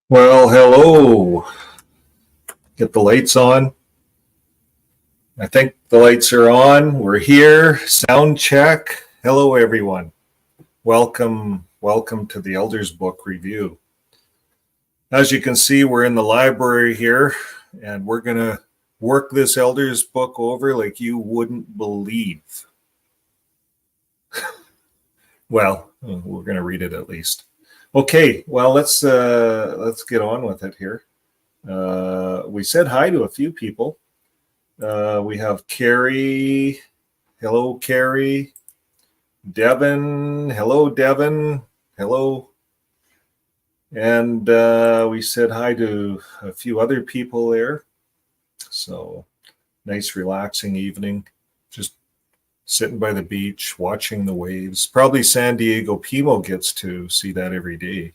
Well, hello. Get the lights on. I think the lights are on. We're here. Sound check. Hello, everyone. Welcome to the Elders Book Review. As you can see, we're in the library here, and we're going to work this Elders book over like you wouldn't believe. Well, we're going to read it at least. Okay, well, let's get on with it here. We said hi to a few people. We have Carrie. Hello, Carrie. Devin. Hello, Devin. Hello. And we said hi to a few other people there. So nice, relaxing evening. Just sitting by the beach, watching the waves. Probably San Diego Pimo gets to see that every day.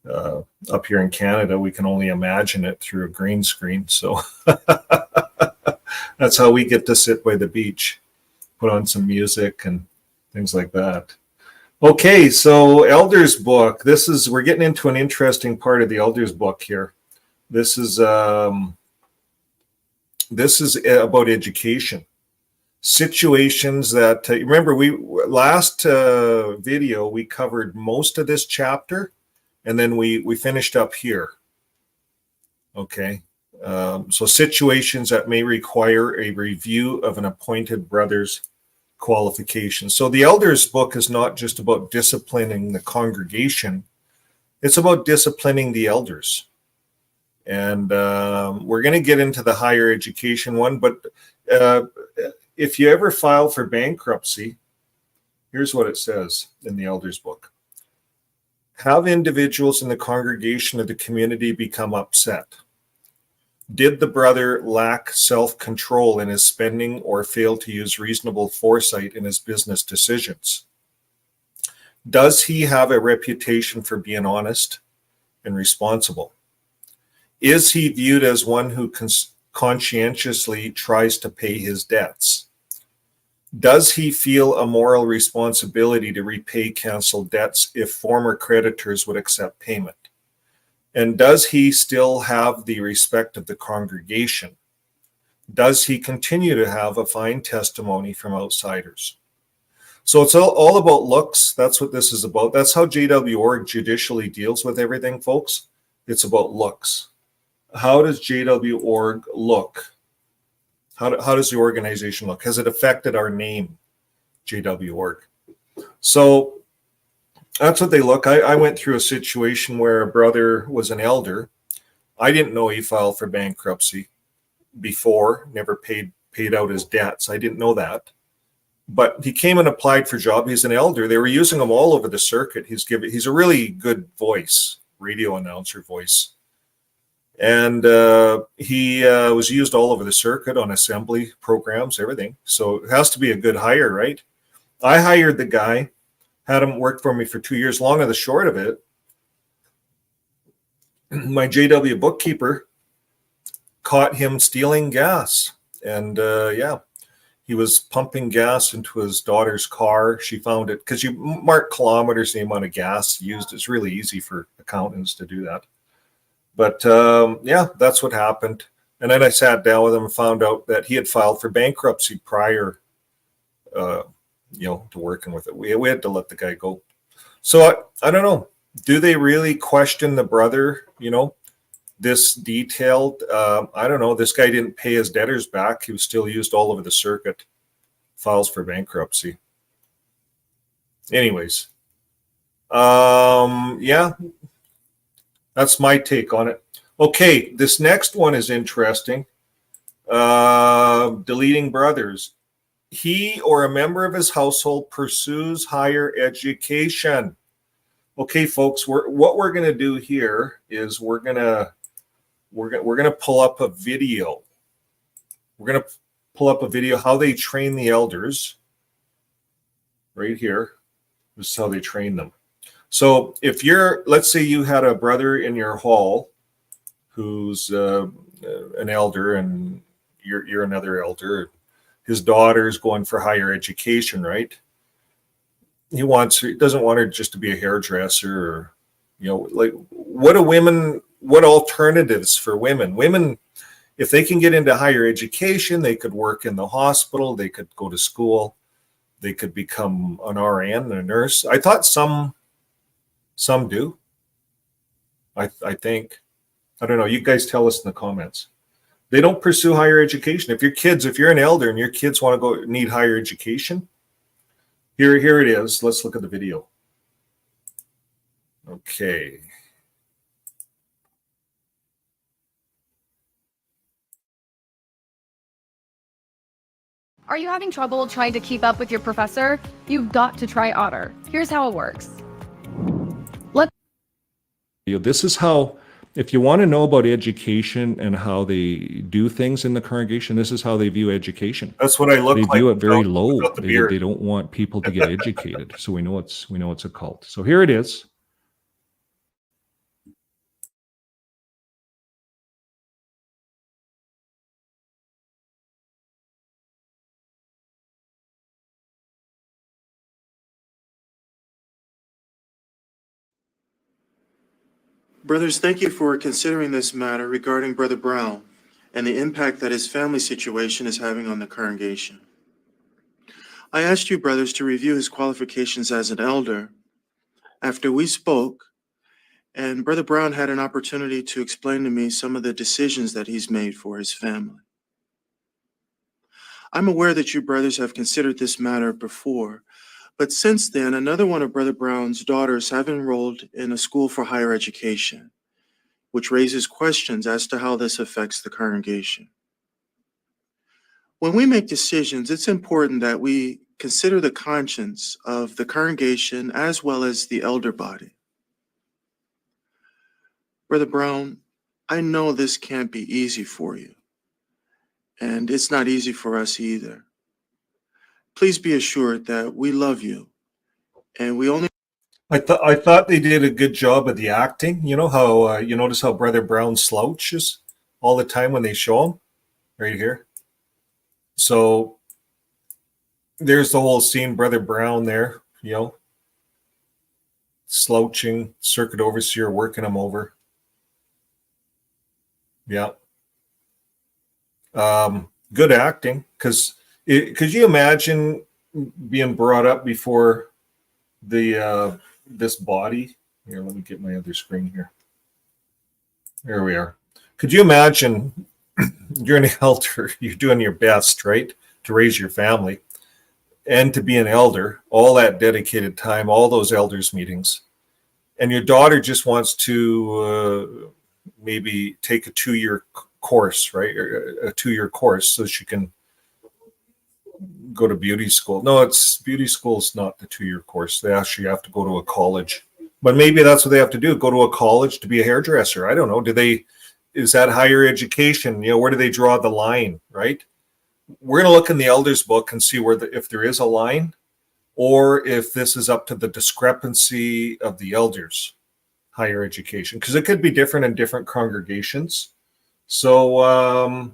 Up here in Canada, we can only imagine it through a green screen. So that's how we get to sit by the beach, put on some music and things like that. Okay, so Elders book. We're getting into an interesting part of the Elders book here. This is about education. Situations that, remember, last video, we covered most of this chapter, and then we finished up here. Okay. So situations that may require a review of an appointed brother's qualifications. So the Elders book is not just about disciplining the congregation. It's about disciplining the elders. And we're going to get into the higher education one, but if you ever file for bankruptcy, here's what it says in the Elders book. Have individuals in the congregation of the community become upset? Did the brother lack self-control in his spending or fail to use reasonable foresight in his business decisions? Does he have a reputation for being honest and responsible? Is he viewed as one who conscientiously tries to pay his debts? Does he feel a moral responsibility to repay canceled debts if former creditors would accept payment? And does he still have the respect of the congregation? Does he continue to have a fine testimony from outsiders? So it's all about looks. That's what this is about. That's how JW judicially deals with everything, folks. It's about looks. How does JW look? How does the organization look? Has it affected our name, JW So that's what they look. I went through a situation where a brother was an elder. I didn't know he filed for bankruptcy before, never paid out his debts. I didn't know that. But he came and applied for a job. He's an elder. They were using him all over the circuit. He's a really good voice, radio announcer voice. And he was used all over the circuit on assembly programs, everything. So it has to be a good hire, right? I hired the guy, had him work for me for 2 years. Long and the short of it, my JW bookkeeper caught him stealing gas. And he was pumping gas into his daughter's car. She found it because you mark kilometers, the amount of gas used. It's really easy for accountants to do that. But that's what happened. And then I sat down with him and found out that he had filed for bankruptcy prior, to working with it. We had to let the guy go. So I don't know. Do they really question the brother? This detailed. I don't know. This guy didn't pay his debtors back. He was still used all over the circuit. Files for bankruptcy. Anyways, that's my take on it. Okay, this next one is interesting. Deleting brothers. He or a member of his household pursues higher education. Okay, folks, what we're going to do here is we're going to pull up a video. We're going to pull up a video how they train the elders. Right here. This is how they train them. So if let's say you had a brother in your hall who's an elder and you're another elder, his daughter's going for higher education, right? He doesn't want her just to be a hairdresser or, like what alternatives for women? Women, if they can get into higher education, they could work in the hospital, they could go to school, they could become an RN, a nurse. I thought some do. I think. I don't know. You guys tell us in the comments. They don't pursue higher education. If you're an elder and your kids want to need higher education, here it is. Let's look at the video. Okay. Are you having trouble trying to keep up with your professor? You've got to try Otter. Here's how it works. This is how, if you want to know about education and how they do things in the congregation, this is how they view education. That's what I look like. They view it very low. They don't want people to get educated. So we know it's a cult. So here it is. Brothers, thank you for considering this matter regarding Brother Brown and the impact that his family situation is having on the congregation. I asked you, brothers, to review his qualifications as an elder after we spoke, and Brother Brown had an opportunity to explain to me some of the decisions that he's made for his family. I'm aware that you brothers have considered this matter before, but since then, another one of Brother Brown's daughters have enrolled in a school for higher education, which raises questions as to how this affects the congregation. When we make decisions, it's important that we consider the conscience of the congregation as well as the elder body. Brother Brown, I know this can't be easy for you, and it's not easy for us either. Please be assured that we love you, and we only... I thought they did a good job of the acting. You know how you notice how Brother Brown slouches all the time when they show him right here. So there's the whole scene, Brother Brown there, you know, slouching, circuit overseer working him over. Yeah. Good acting, because could you imagine being brought up before the this body? Here, let me get my other screen here. There we are. Could you imagine you're an elder, you're doing your best, right, to raise your family and to be an elder, all that dedicated time, all those elders meetings, and your daughter just wants to maybe take a 2-year course, right, or a 2-year course so she can go to beauty school. No, beauty school is not the 2-year course. They actually have to go to a college. But maybe that's what they have to do, go to a college to be a hairdresser. I don't know. Is that higher education? You know, where do they draw the line, right? We're going to look in the elders book and see if there is a line, or if this is up to the discrepancy of the elders, higher education, because it could be different in different congregations. So,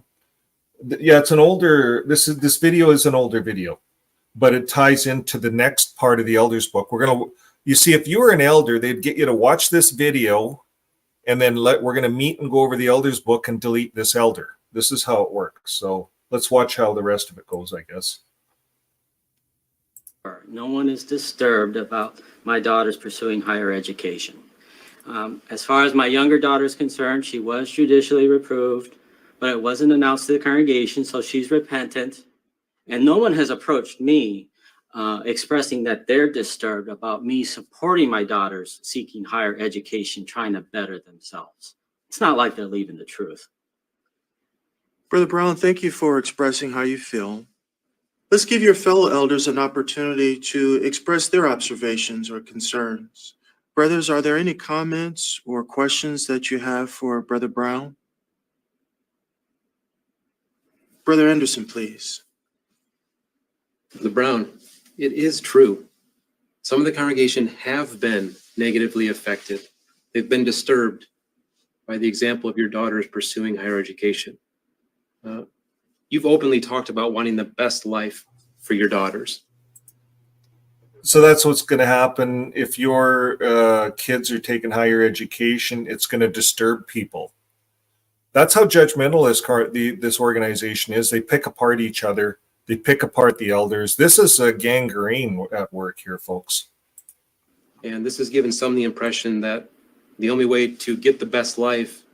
yeah, it's an older, this video is an older video, but it ties into the next part of the elders book. You see, if you were an elder, they'd get you to watch this video, and then we're going to meet and go over the elders book and delete this elder. This is how it works. So let's watch how the rest of it goes, I guess. No one is disturbed about my daughter's pursuing higher education. As far as my younger daughter is concerned, she was judicially reproved, but it wasn't announced to the congregation, so she's repentant. And no one has approached me expressing that they're disturbed about me supporting my daughters seeking higher education, trying to better themselves. It's not like they're leaving the truth. Brother Brown, thank you for expressing how you feel. Let's give your fellow elders an opportunity to express their observations or concerns. Brothers, are there any comments or questions that you have for Brother Brown? Brother Anderson, please. Brother Brown, it is true. Some of the congregation have been negatively affected. They've been disturbed by the example of your daughters pursuing higher education. You've openly talked about wanting the best life for your daughters. So that's what's going to happen if your kids are taking higher education. It's going to disturb people. That's how judgmental this organization is. They pick apart each other. They pick apart the elders. This is a gangrene at work here, folks. And this has given some the impression that the only way to get the best life,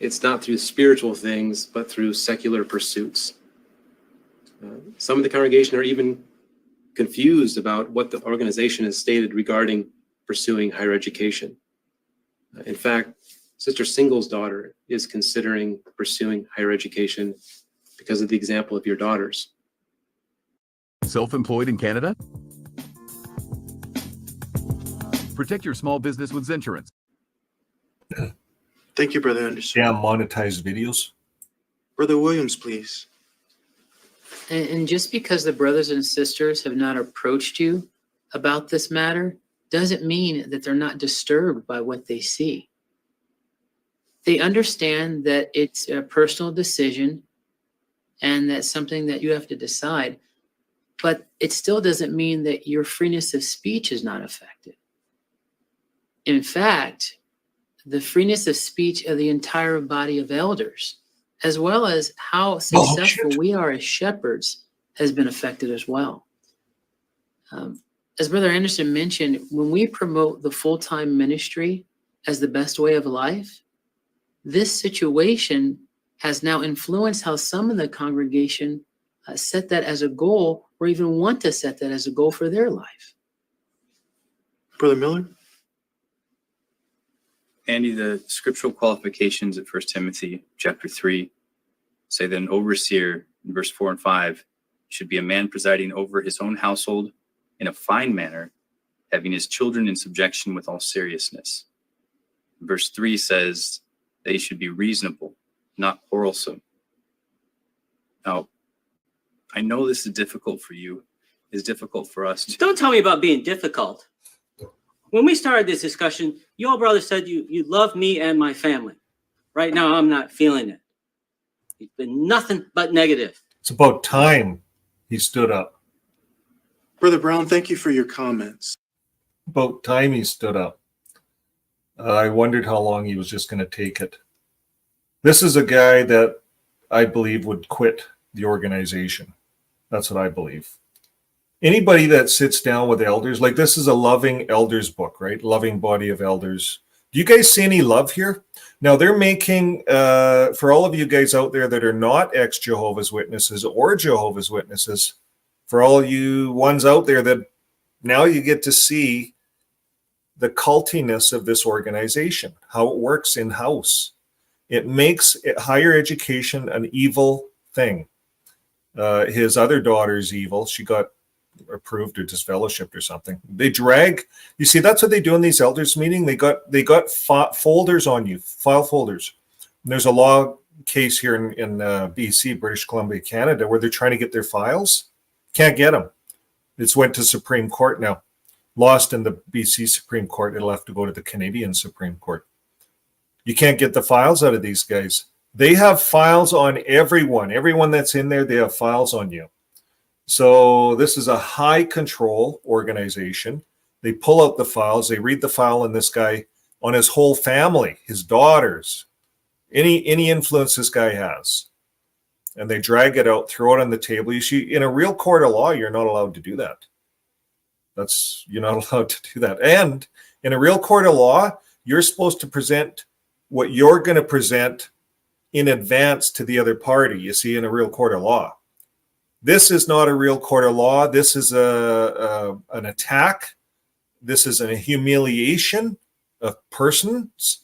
it's not through spiritual things, but through secular pursuits. Some of the congregation are even confused about what the organization has stated regarding pursuing higher education. In fact, Sister Single's daughter is considering pursuing higher education because of the example of your daughters. Self-employed in Canada? Protect your small business with Zensurance. Thank you, Brother Anderson. Yeah, monetized videos. Brother Williams, please. And just because the brothers and sisters have not approached you about this matter doesn't mean that they're not disturbed by what they see. They understand that it's a personal decision and that's something that you have to decide, but it still doesn't mean that your freeness of speech is not affected. In fact, the freeness of speech of the entire body of elders, as well as how successful we are as shepherds, has been affected as well. As Brother Anderson mentioned, when we promote the full-time ministry as the best way of life, this situation has now influenced how some of the congregation set that as a goal, or even want to set that as a goal for their life. Brother Miller? Andy, the scriptural qualifications at 1 Timothy chapter 3 say that an overseer in verse 4 and 5 should be a man presiding over his own household in a fine manner, having his children in subjection with all seriousness. Verse 3 says that he should be reasonable, not quarrelsome. Now, I know this is difficult for you. It's difficult for us too. Don't tell me about being difficult. When we started this discussion, you all brothers said you love me and my family. Right now, I'm not feeling it. It's been nothing but negative. It's about time he stood up. Brother Brown, thank you for your comments. About time he stood up. I wondered how long he was just going to take it. This is a guy that I believe would quit the organization. That's what I believe. Anybody that sits down with elders, like this is a loving elders book, right? Loving body of elders. Do you guys see any love here? Now they're making, for all of you guys out there that are not ex-Jehovah's Witnesses or Jehovah's Witnesses, for all you ones out there that now you get to see the cultiness of this organization, how it works in-house. It makes higher education an evil thing. His other daughter's evil. She got approved or disfellowshipped or something. They drag, you see, that's what they do in these elders meeting. They got folders on you, file folders. And there's a law case here in BC, British Columbia, Canada, where they're trying to get their files. Can't get them. It's went to Supreme Court now. Lost in the BC Supreme Court. It'll have to go to the Canadian Supreme Court. You can't get the files out of these guys. They have files on everyone. Everyone that's in there, they have files on you. So this is a high control organization. They pull out the files. They read the file on this guy, on his whole family, his daughters, any influence this guy has. And they drag it out, throw it on the table. You see, in a real court of law, you're not allowed to do that. You're not allowed to do that. And in a real court of law, you're supposed to present what you're going to present in advance to the other party, you see, in a real court of law. This is not a real court of law. This is an attack. This is a humiliation of persons.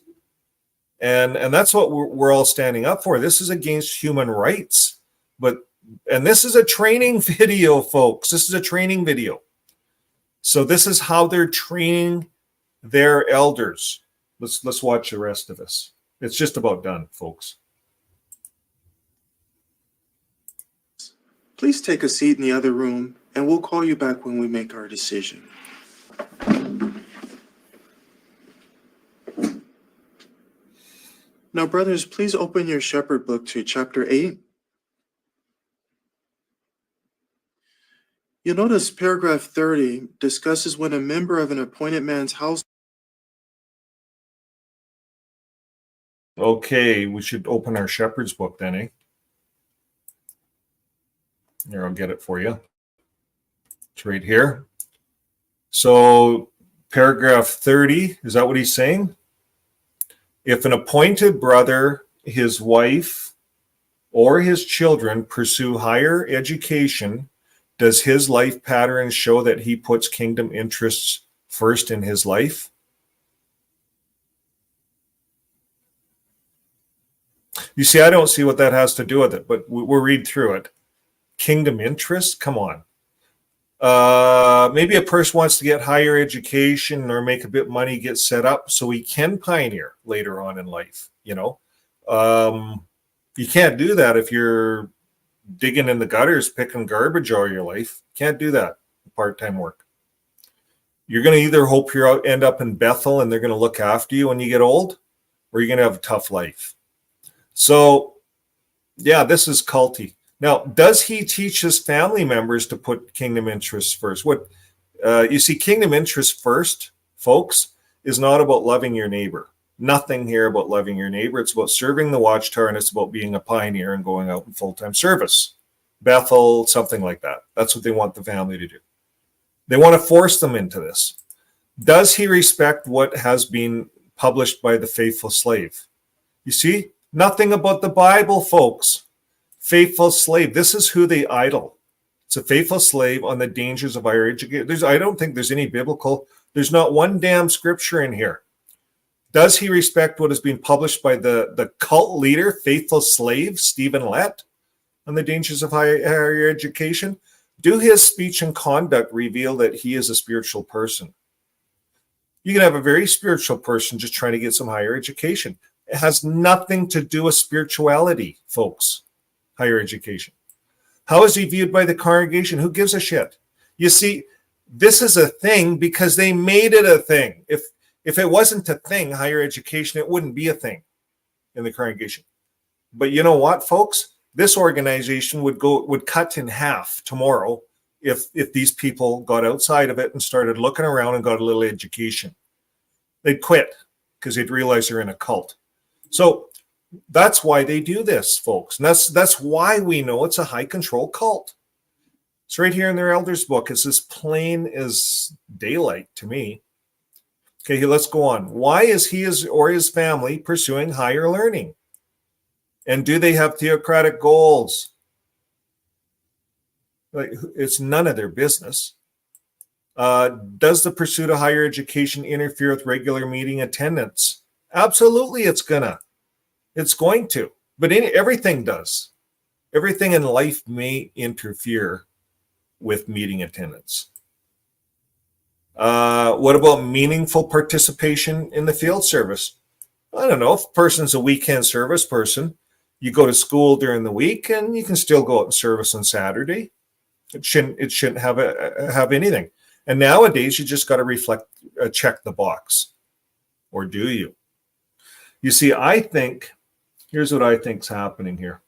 And that's what we're all standing up for. This is against human rights. And this is a training video, folks. This is a training video. So this is how they're training their elders. Let's watch the rest of this. It's just about done, folks. Please take a seat in the other room, and we'll call you back when we make our decision. Now, brothers, please open your shepherd book to chapter 8. You'll notice paragraph 30 discusses when a member of an appointed man's house. Okay, we should open our shepherd's book then, eh? Here, I'll get it for you. It's right here. So paragraph 30, is that what he's saying? If an appointed brother, his wife, or his children pursue higher education, does his life pattern show that he puts kingdom interests first in his life? You see, I don't see what that has to do with it, but we'll read through it. Kingdom interest? Come on. Maybe a person wants to get higher education or make a bit of money, get set up so he can pioneer later on in life. You know, you can't do that if you're digging in the gutters, picking garbage all your life. Can't do that. Part-time work. You're going to either hope you end up in Bethel and they're going to look after you when you get old, or you're going to have a tough life. So, yeah, this is culty. Now, does he teach his family members to put kingdom interests first? What you see, kingdom interests first, folks, is not about loving your neighbor. Nothing here about loving your neighbor. It's about serving the watchtower, and it's about being a pioneer and going out in full-time service. Bethel, something like that. That's what they want the family to do. They want to force them into this. Does he respect what has been published by the faithful slave? You see, nothing about the Bible, folks. Faithful slave. This is who they idol. It's a faithful slave on the dangers of higher education. I don't think there's any biblical. There's not one damn scripture in here. Does he respect what has been published by the cult leader, faithful slave, Stephen Lett, on the dangers of higher education? Do his speech and conduct reveal that he is a spiritual person? You can have a very spiritual person just trying to get some higher education. It has nothing to do with spirituality, folks. Higher education. How is he viewed by the congregation? Who gives a shit? You see, this is a thing because they made it a thing. If it wasn't a thing, higher education, it wouldn't be a thing in the congregation. But you know what, folks? This organization would cut in half tomorrow if these people got outside of it and started looking around and got a little education. They'd quit because they'd realize they're in a cult. So that's why they do this, folks. And that's why we know it's a high control cult. It's right here in their elders book. It's as plain as daylight to me. Okay, let's go on. Why is he or his family pursuing higher learning? And do they have theocratic goals? Like, it's none of their business. Does the pursuit of higher education interfere with regular meeting attendance? Absolutely, it's going to. But everything does. Everything in life may interfere with meeting attendance. What about meaningful participation in the field service? I don't know. If a person's a weekend service person, you go to school during the week and you can still go out and service on Saturday. It shouldn't have anything. And nowadays you just got to check the box. Or do you? You see, here's what I think's happening here.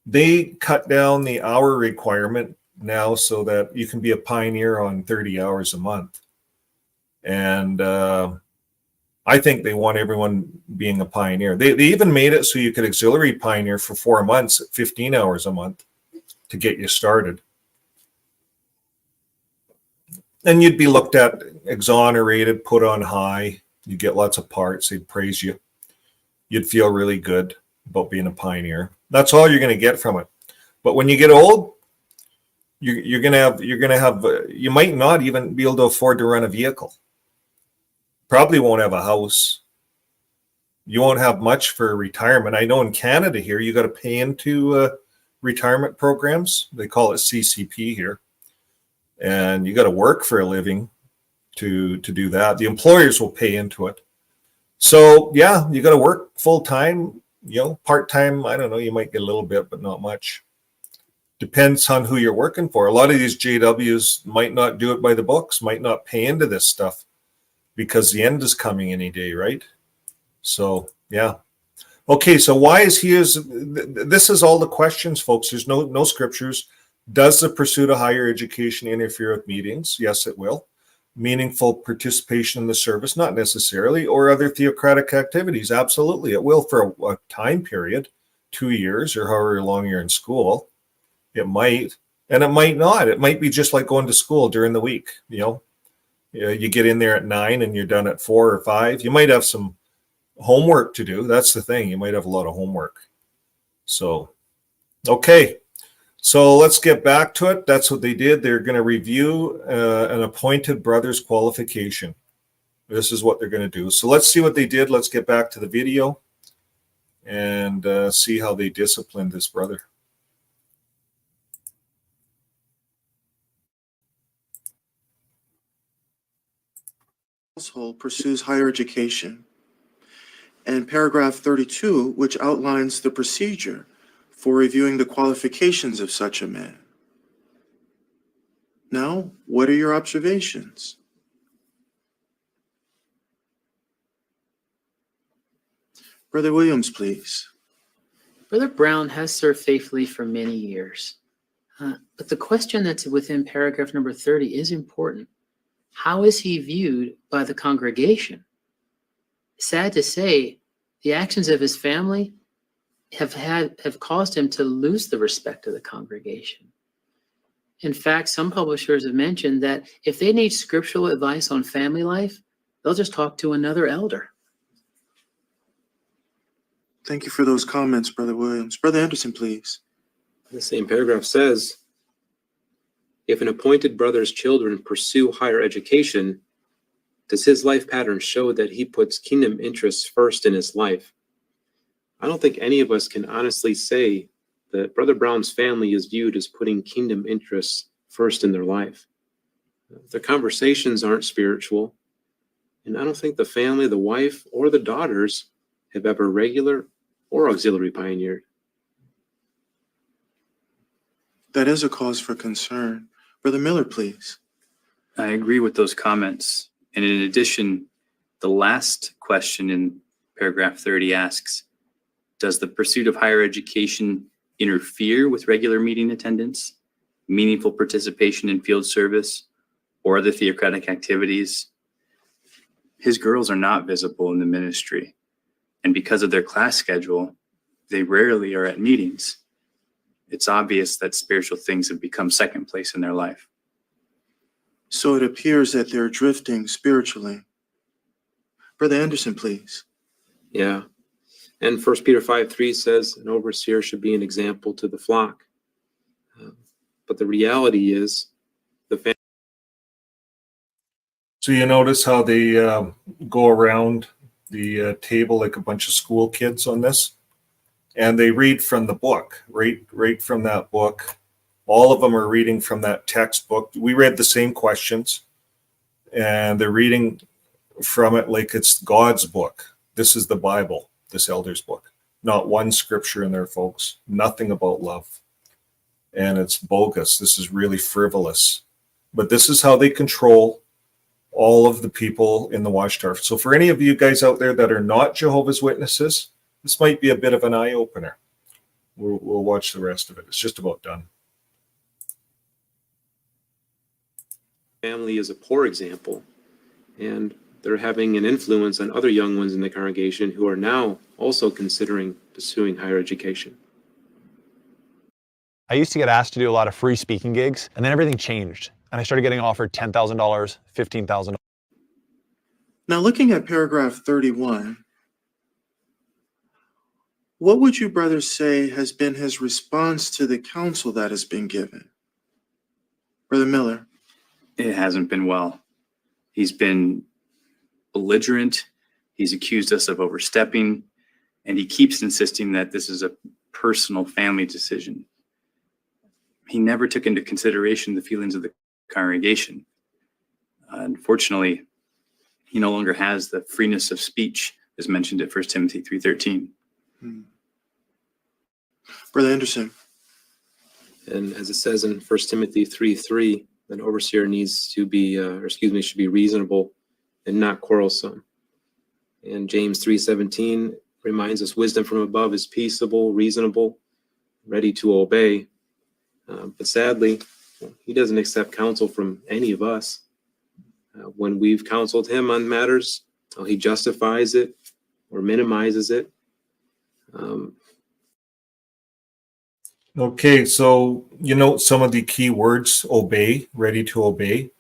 They cut down the hour requirement now so that you can be a pioneer on 30 hours a month. And I think they want everyone being a pioneer. They even made it so you could auxiliary pioneer for 4 months at 15 hours a month to get you started. And you'd be looked at, exonerated, put on high. You get lots of parts. They'd praise you. You'd feel really good about being a pioneer. That's all you're going to get from it. But when you get old, you might not even be able to afford to run a vehicle. Probably won't have a house. You won't have much for retirement. I know in Canada here, you got to pay into retirement programs. They call it CCP here. And you got to work for a living to do that. The employers will pay into it. So yeah, you got to work full time, part time. I don't know. You might get a little bit, but not much. Depends on who you're working for. A lot of these JWs might not do it by the books, might not pay into this stuff because the end is coming any day, right? So yeah. Okay, so why is this is all the questions, folks. There's no scriptures. Does the pursuit of higher education interfere with meetings? Yes, it will. Meaningful participation in the service? Not necessarily. Or other theocratic activities? Absolutely. It will for a time period, 2 years or however long you're in school. It might, and it might not. It might be just like going to school during the week. You get in there at 9 and you're done at 4 or 5. You might have some homework to do. That's the thing. You might have a lot of homework. So, okay. So let's get back to it. That's what they did. They're going to review an appointed brother's qualification. This is what they're going to do. So let's see what they did. Let's get back to the video and see how they disciplined this brother. Household pursues higher education. And paragraph 32, which outlines the procedure for reviewing the qualifications of such a man. Now, what are your observations? Brother Williams, please. Brother Brown has served faithfully for many years. But the question that's within paragraph number 30 is important. How is he viewed by the congregation? Sad to say, the actions of his family have caused him to lose the respect of the congregation. In fact, some publishers have mentioned that if they need scriptural advice on family life, they'll just talk to another elder. Thank you for those comments, Brother Williams. Brother Anderson, please. The same paragraph says, if an appointed brother's children pursue higher education, does his life pattern show that he puts kingdom interests first in his life? I don't think any of us can honestly say that Brother Brown's family is viewed as putting kingdom interests first in their life. The conversations aren't spiritual, and I don't think the family, the wife, or the daughters have ever regular or auxiliary pioneered. That is a cause for concern. Brother Miller, please. I agree with those comments. And in addition, the last question in paragraph 30 asks, does the pursuit of higher education interfere with regular meeting attendance, meaningful participation in field service, or other theocratic activities? His girls are not visible in the ministry, and because of their class schedule, they rarely are at meetings. It's obvious that spiritual things have become second place in their life. So it appears that they're drifting spiritually. Brother Anderson, please. Yeah. And 1 Peter 5:3 says an overseer should be an example to the flock. But the reality is the family. So you notice how they go around the table like a bunch of school kids on this, and they read from the book, right from that book. All of them are reading from that textbook. We read the same questions, and they're reading from it like it's God's book. This is the Bible, this elder's book. Not one scripture in there, folks. Nothing about love. And it's bogus. This is really frivolous. But this is how they control all of the people in the Watchtower. So for any of you guys out there that are not Jehovah's Witnesses, this might be a bit of an eye-opener. We'll watch the rest of it. It's just about done. Family is a poor example, and they're having an influence on other young ones in the congregation who are now also considering pursuing higher education. I used to get asked to do a lot of free speaking gigs, and then everything changed, and I started getting offered $10,000, $15,000. Now, looking at paragraph 31, what would you brothers say has been his response to the counsel that has been given? Brother Miller. It hasn't been well. He's been belligerent. He's accused us of overstepping, and he keeps insisting that this is a personal family decision. He never took into consideration the feelings of the congregation. Unfortunately, he no longer has the freeness of speech as mentioned at 1 Timothy 3:13. Brother Anderson. And as it says in 1 Timothy 3:3, an overseer needs to be, should be reasonable and not quarrelsome. And James 3:17 reminds us wisdom from above is peaceable, reasonable, ready to obey. But sadly, he doesn't accept counsel from any of us. When we've counseled him on matters, he justifies it or minimizes it. Okay, so you know some of the key words: obey, ready to obey.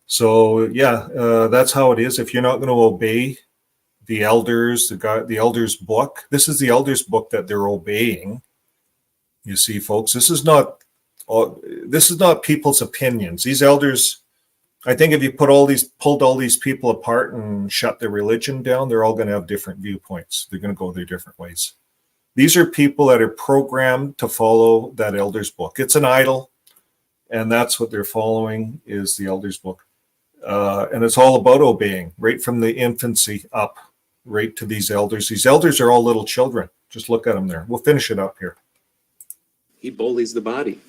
So yeah, that's how it is. If you're not going to obey the elders, the elders' book, this is the elders' book that they're obeying. You see, folks, this is not people's opinions. These elders, I think, if you pulled all these people apart and shut their religion down, they're all going to have different viewpoints. They're going to go their different ways. These are people that are programmed to follow that elders' book. It's an idol, and that's what they're following, is the elders' book. And it's all about obeying, right from the infancy up, right to these elders. These elders are all little children. Just look at them there. We'll finish it up here. He bullies the body.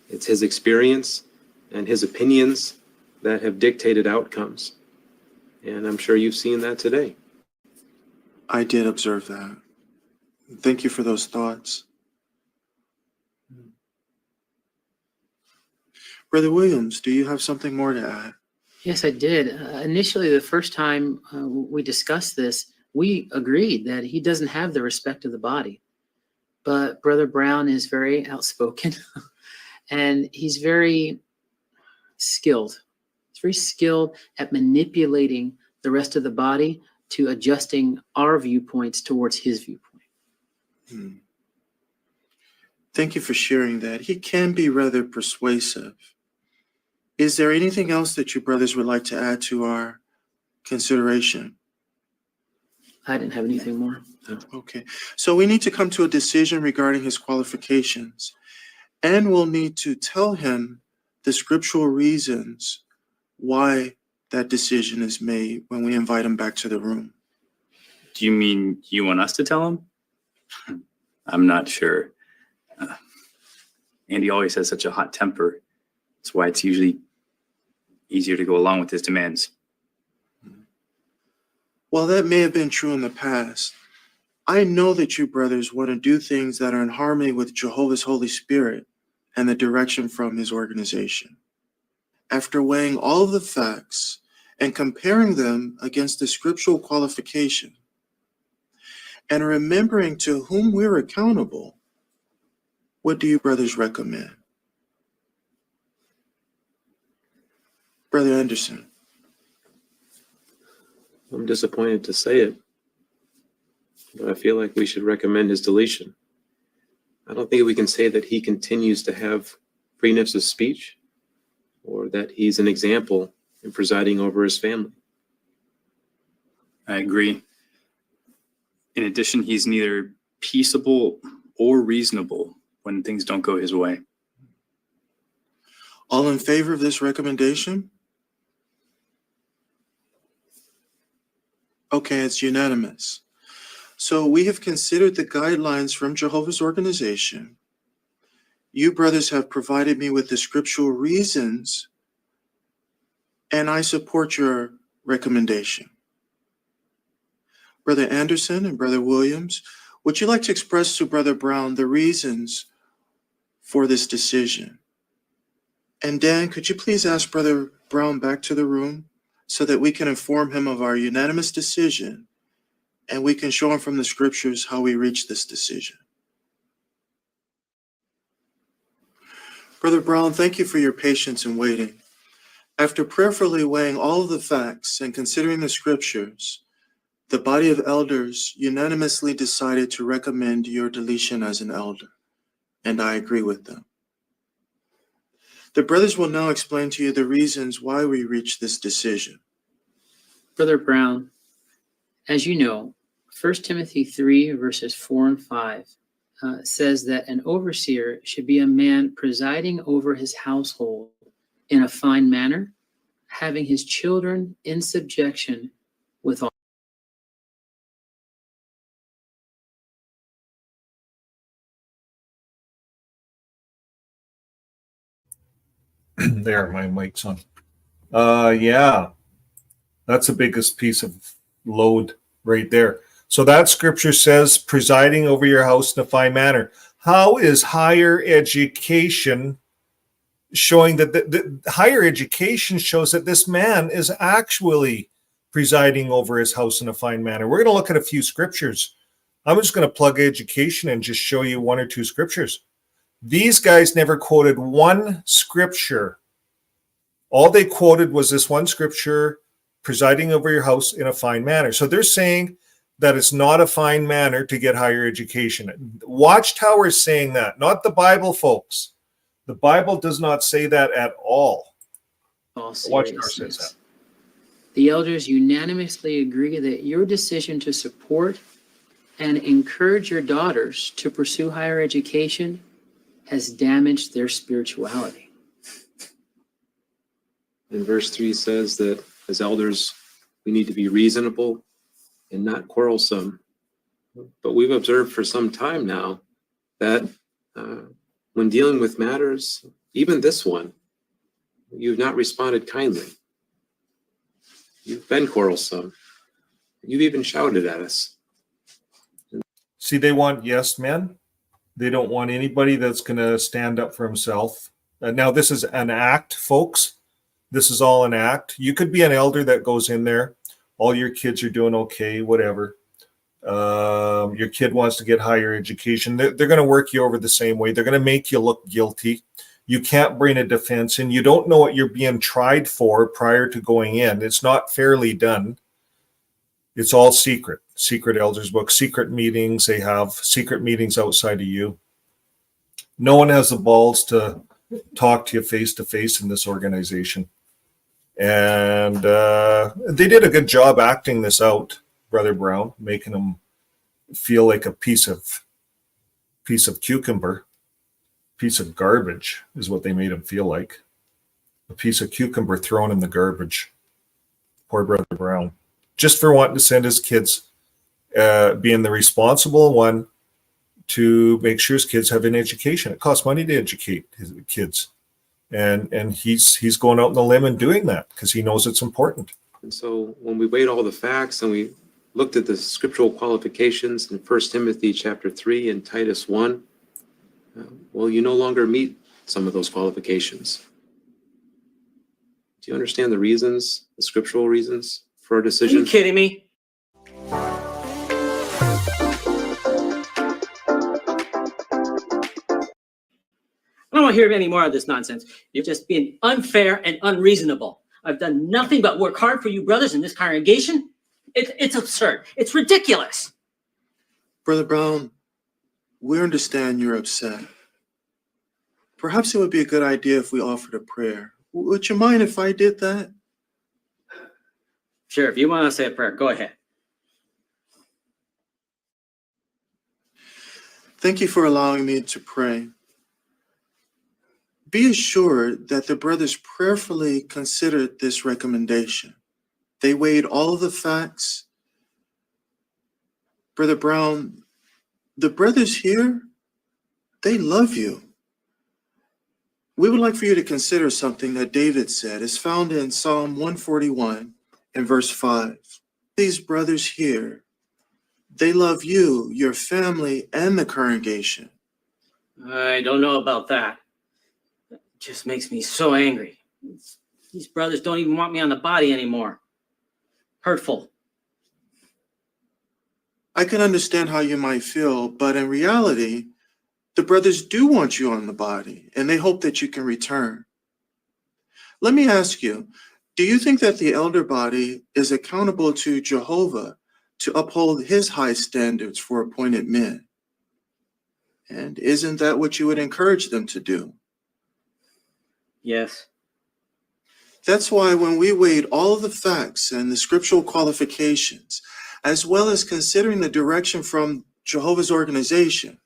It's his experience and his opinions that have dictated outcomes. And I'm sure you've seen that today. I did observe that. Thank you for those thoughts. Brother Williams, do you have something more to add? Yes, I did. Initially, the first time we discussed this, we agreed that he doesn't have the respect of the body. But Brother Brown is very outspoken and he's very skilled. He's very skilled at manipulating the rest of the body to adjusting our viewpoints towards his viewpoint. Thank you for sharing that. He can be rather persuasive. Is there anything else that you brothers would like to add to our consideration? I didn't have anything more. Okay, so we need to come to a decision regarding his qualifications, and we'll need to tell him the scriptural reasons why that decision is made when we invite him back to the room. Do you mean you want us to tell him? I'm not sure. Andy always has such a hot temper. That's why it's usually easier to go along with his demands. While that may have been true in the past, I know that you brothers want to do things that are in harmony with Jehovah's Holy Spirit and the direction from his organization. After weighing all of the facts and comparing them against the scriptural qualification, and remembering to whom we're accountable, what do you brothers recommend? Brother Anderson. I'm disappointed to say it, but I feel like we should recommend his deletion. I don't think we can say that he continues to have freeness of speech or that he's an example in presiding over his family. I agree. In addition, he's neither peaceable or reasonable when things don't go his way. All in favor of this recommendation? Okay, it's unanimous. So we have considered the guidelines from Jehovah's organization. You brothers have provided me with the scriptural reasons, and I support your recommendation. Brother Anderson and Brother Williams, would you like to express to Brother Brown the reasons for this decision? And Dan, could you please ask Brother Brown back to the room so that we can inform him of our unanimous decision and we can show him from the scriptures how we reached this decision? Brother Brown, thank you for your patience in waiting. After prayerfully weighing all of the facts and considering the scriptures, the body of elders unanimously decided to recommend your deletion as an elder, and I agree with them. The brothers will now explain to you the reasons why we reached this decision. Brother Brown, as you know, 1 Timothy 3 verses 4 and 5 says that an overseer should be a man presiding over his household in a fine manner, having his children in subjection with all. There, my mic's on. Yeah, that's the biggest piece of load right there. So that scripture says presiding over your house in a fine manner. How is higher education showing that the higher education shows that this man is actually presiding over his house in a fine manner? We're going to look at a few scriptures. I'm just going to plug education and just show you one or two scriptures. These guys never quoted one scripture. All they quoted was this one scripture, presiding over your house in a fine manner. So they're saying that it's not a fine manner to get higher education. Watchtower is saying that, not the Bible, folks. The Bible does not say that at all. Watchtower says that. The elders unanimously agree that your decision to support and encourage your daughters to pursue higher education has damaged their spirituality. And verse 3 says that as elders, we need to be reasonable and not quarrelsome. But we've observed for some time now that when dealing with matters, even this one, you've not responded kindly. You've been quarrelsome. You've even shouted at us. See, they want yes men. They don't want anybody that's going to stand up for himself. Now, this is an act, folks. This is all an act. You could be an elder that goes in there. All your kids are doing okay, whatever. Your kid wants to get higher education. They're going to work you over the same way. They're going to make you look guilty. You can't bring a defense in. You don't know what you're being tried for prior to going in. It's not fairly done. It's all secret. Secret elders book, secret meetings. They have secret meetings outside of you. No one has the balls to talk to you face to face in this organization. And they did a good job acting this out, Brother Brown, making them feel like a piece of cucumber, piece of garbage is what they made him feel like. A piece of cucumber thrown in the garbage. Poor Brother Brown. Just for wanting to send his kids, being the responsible one to make sure his kids have an education. It costs money to educate his kids. And he's going out on the limb and doing that because he knows it's important. And so when we weighed all the facts and we looked at the scriptural qualifications in 1 Timothy chapter 3 and Titus 1, well, you no longer meet some of those qualifications. Do you understand the reasons, the scriptural reasons for our decision? Are you kidding me? I don't want to hear any more of this nonsense. You're just being unfair and unreasonable. I've done nothing but work hard for you brothers in this congregation. It's absurd. It's ridiculous. Brother Brown, we understand you're upset. Perhaps it would be a good idea if we offered a prayer. Would you mind if I did that? Sure, if you want to say a prayer, go ahead. Thank you for allowing me to pray. Be assured that the brothers prayerfully considered this recommendation. They weighed all of the facts. Brother Brown, the brothers here, they love you. We would like for you to consider something that David said. It's found in Psalm 141 and verse 5. These brothers here, they love you, your family, and the congregation. I don't know about that. It just makes me so angry. These brothers don't even want me on the body anymore. Hurtful. I can understand how you might feel, but in reality, the brothers do want you on the body, and they hope that you can return. Let me ask you, do you think that the elder body is accountable to Jehovah to uphold his high standards for appointed men? And isn't that what you would encourage them to do? Yes. That's why when we weighed all of the facts and the scriptural qualifications, as well as considering the direction from Jehovah's organization,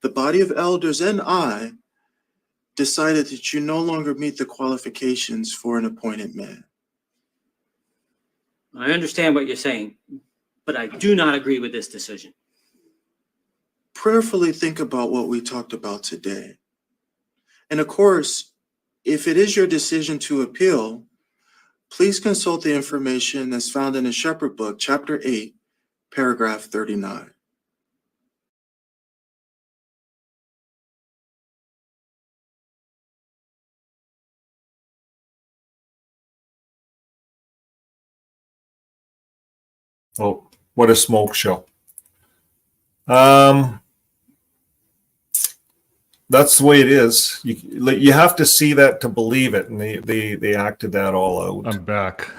the body of elders and I decided that you no longer meet the qualifications for an appointed man. I understand what you're saying, but I do not agree with this decision. Prayerfully think about what we talked about today. And of course, if it is your decision to appeal, please consult the information that's found in the Shepherd Book, chapter 8, paragraph 39. Oh, what a smoke show. That's the way it is. You have to see that to believe it, and they acted that all out. I'm back.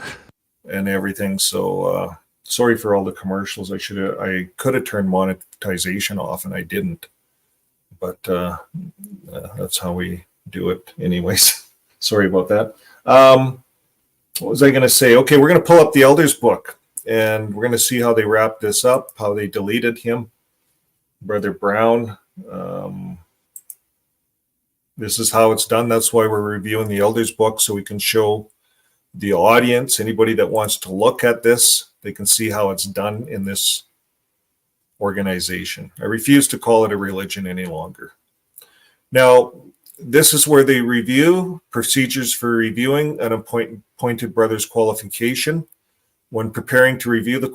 And everything. So sorry for all the commercials. I could have turned monetization off, and I didn't. But that's how we do it, anyways. Sorry about that. What was I going to say? Okay, we're going to pull up the elders book, and we're going to see how they wrapped this up, how they deleted him, Brother Brown. This is how it's done. That's why we're reviewing the elders book, so we can show the audience, anybody that wants to look at this, they can see how it's done in this organization. I refuse to call it a religion any longer. Now, this is where they review procedures for reviewing an appointed brother's qualification. When preparing to review the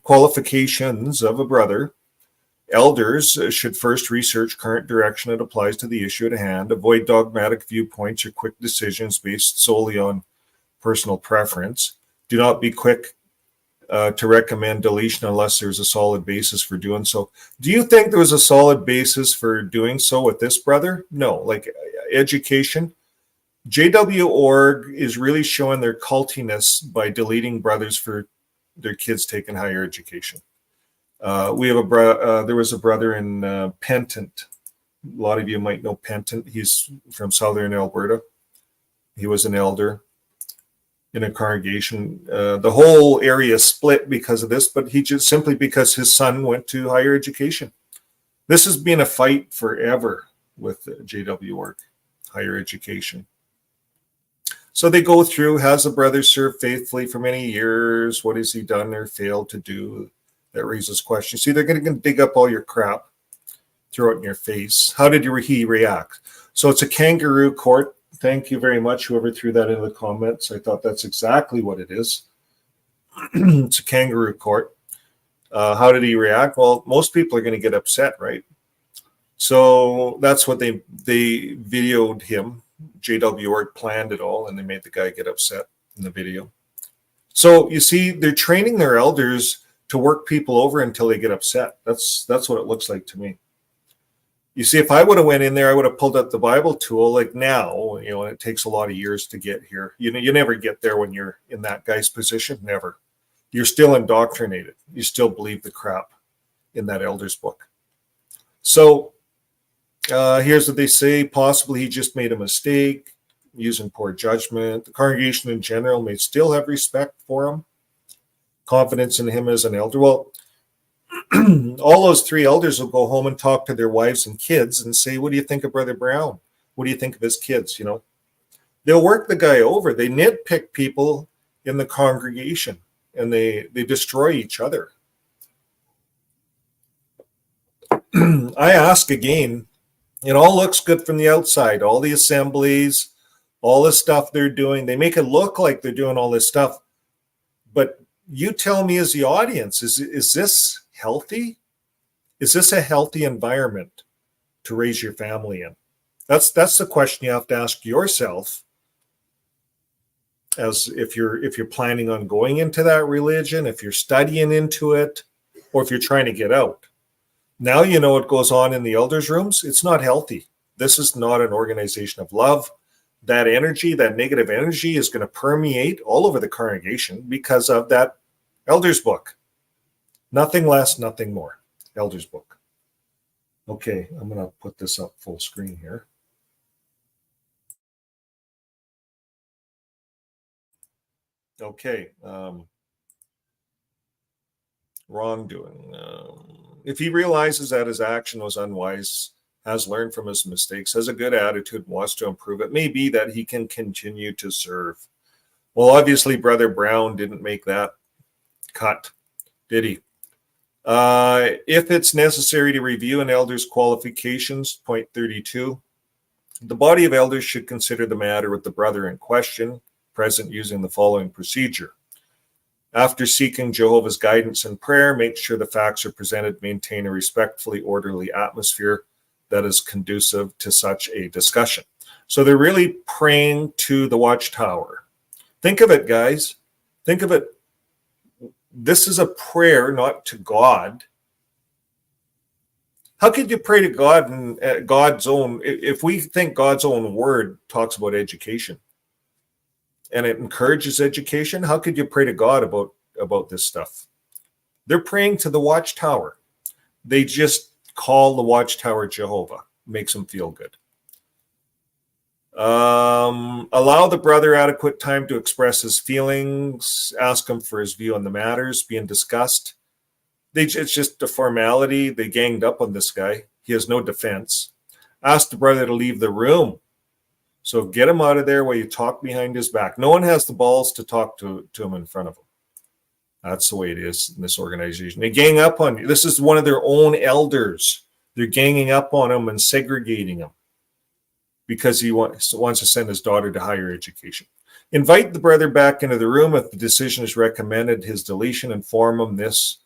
qualifications of a brother, elders should first research current direction that applies to the issue at hand, avoid dogmatic viewpoints or quick decisions based solely on personal preference. Do not be quick to recommend deletion unless there's a solid basis for doing so. Do you think there was a solid basis for doing so with this brother? No, like education. JW.org is really showing their cultiness by deleting brothers for their kids taking higher education. We have there was a brother in Pentant. A lot of you might know Pentant. He's from southern Alberta. He was an elder in a congregation. The whole area split because of this, but he just simply because his son went to higher education. This has been a fight forever with JW.org, higher education. So they go through, has the brother served faithfully for many years? What has he done or failed to do? That raises questions. See, they're going to dig up all your crap, throw it in your face. How did he react? So it's a kangaroo court. Thank you very much, whoever threw that into the comments. I thought that's exactly what it is. It's a kangaroo court. How did he react? Well, most people are going to get upset, right? So that's what they videoed him. JW.org planned it all, and they made the guy get upset in the video. So you see, they're training their elders to work people over until they get upset. That's what it looks like to me. You see, if I would have went in there, I would have pulled out the Bible tool like now, and it takes a lot of years to get here. You never get there when you're in that guy's position. Never. You're still indoctrinated. You still believe the crap in that elder's book. So here's what they say. Possibly he just made a mistake, using poor judgment. The congregation in general may still have respect for him, confidence in him as an elder. Well, all those three elders will go home and talk to their wives and kids and say, what do you think of Brother Brown? What do you think of his kids? They'll work the guy over. They nitpick people in the congregation, and they destroy each other. I ask again, it all looks good from the outside, all the assemblies, all the stuff they're doing. They make it look like they're doing all this stuff. But you tell me as the audience, is this healthy? Is this a healthy environment to raise your family in? That's the question you have to ask yourself, as if you're planning on going into that religion, if you're studying into it, or if you're trying to get out. Now you know what goes on in the elders' rooms. It's not healthy. This is not an organization of love. That energy, that negative energy, is going to permeate all over the congregation because of that elders book. Nothing less, nothing more. Elders book. Okay, I'm going to put this up full screen here. Okay. Wrongdoing. If he realizes that his action was unwise, has learned from his mistakes, has a good attitude, wants to improve, it may be that he can continue to serve. Well, obviously, Brother Brown didn't make that cut, did he? If it's necessary to review an elder's qualifications, point 32, the body of elders should consider the matter with the brother in question present using the following procedure. After seeking Jehovah's guidance and prayer, make sure the facts are presented, maintain a respectfully orderly atmosphere that is conducive to such a discussion. So they're really praying to the watchtower. Think of it, guys. Think of it. this is a prayer not to God. How could you pray to God and God's own, if we think God's own word talks about education and it encourages education, how could you pray to God about this stuff? They're praying to the watchtower. They just call the watchtower Jehovah. Makes them feel good. Allow the brother adequate time to express his feelings, ask him for his view on the matters being discussed. It's just a formality. They ganged up on this guy. He has no defense. Ask the brother to leave the room. So get him out of there while you talk behind his back. No one has the balls to talk to him in front of him. That's the way it is in this organization. They gang up on you. This is one of their own elders. They're ganging up on him and segregating him because he wants to send his daughter to higher education. Invite the brother back into the room. If the decision is recommended, his deletion, inform him this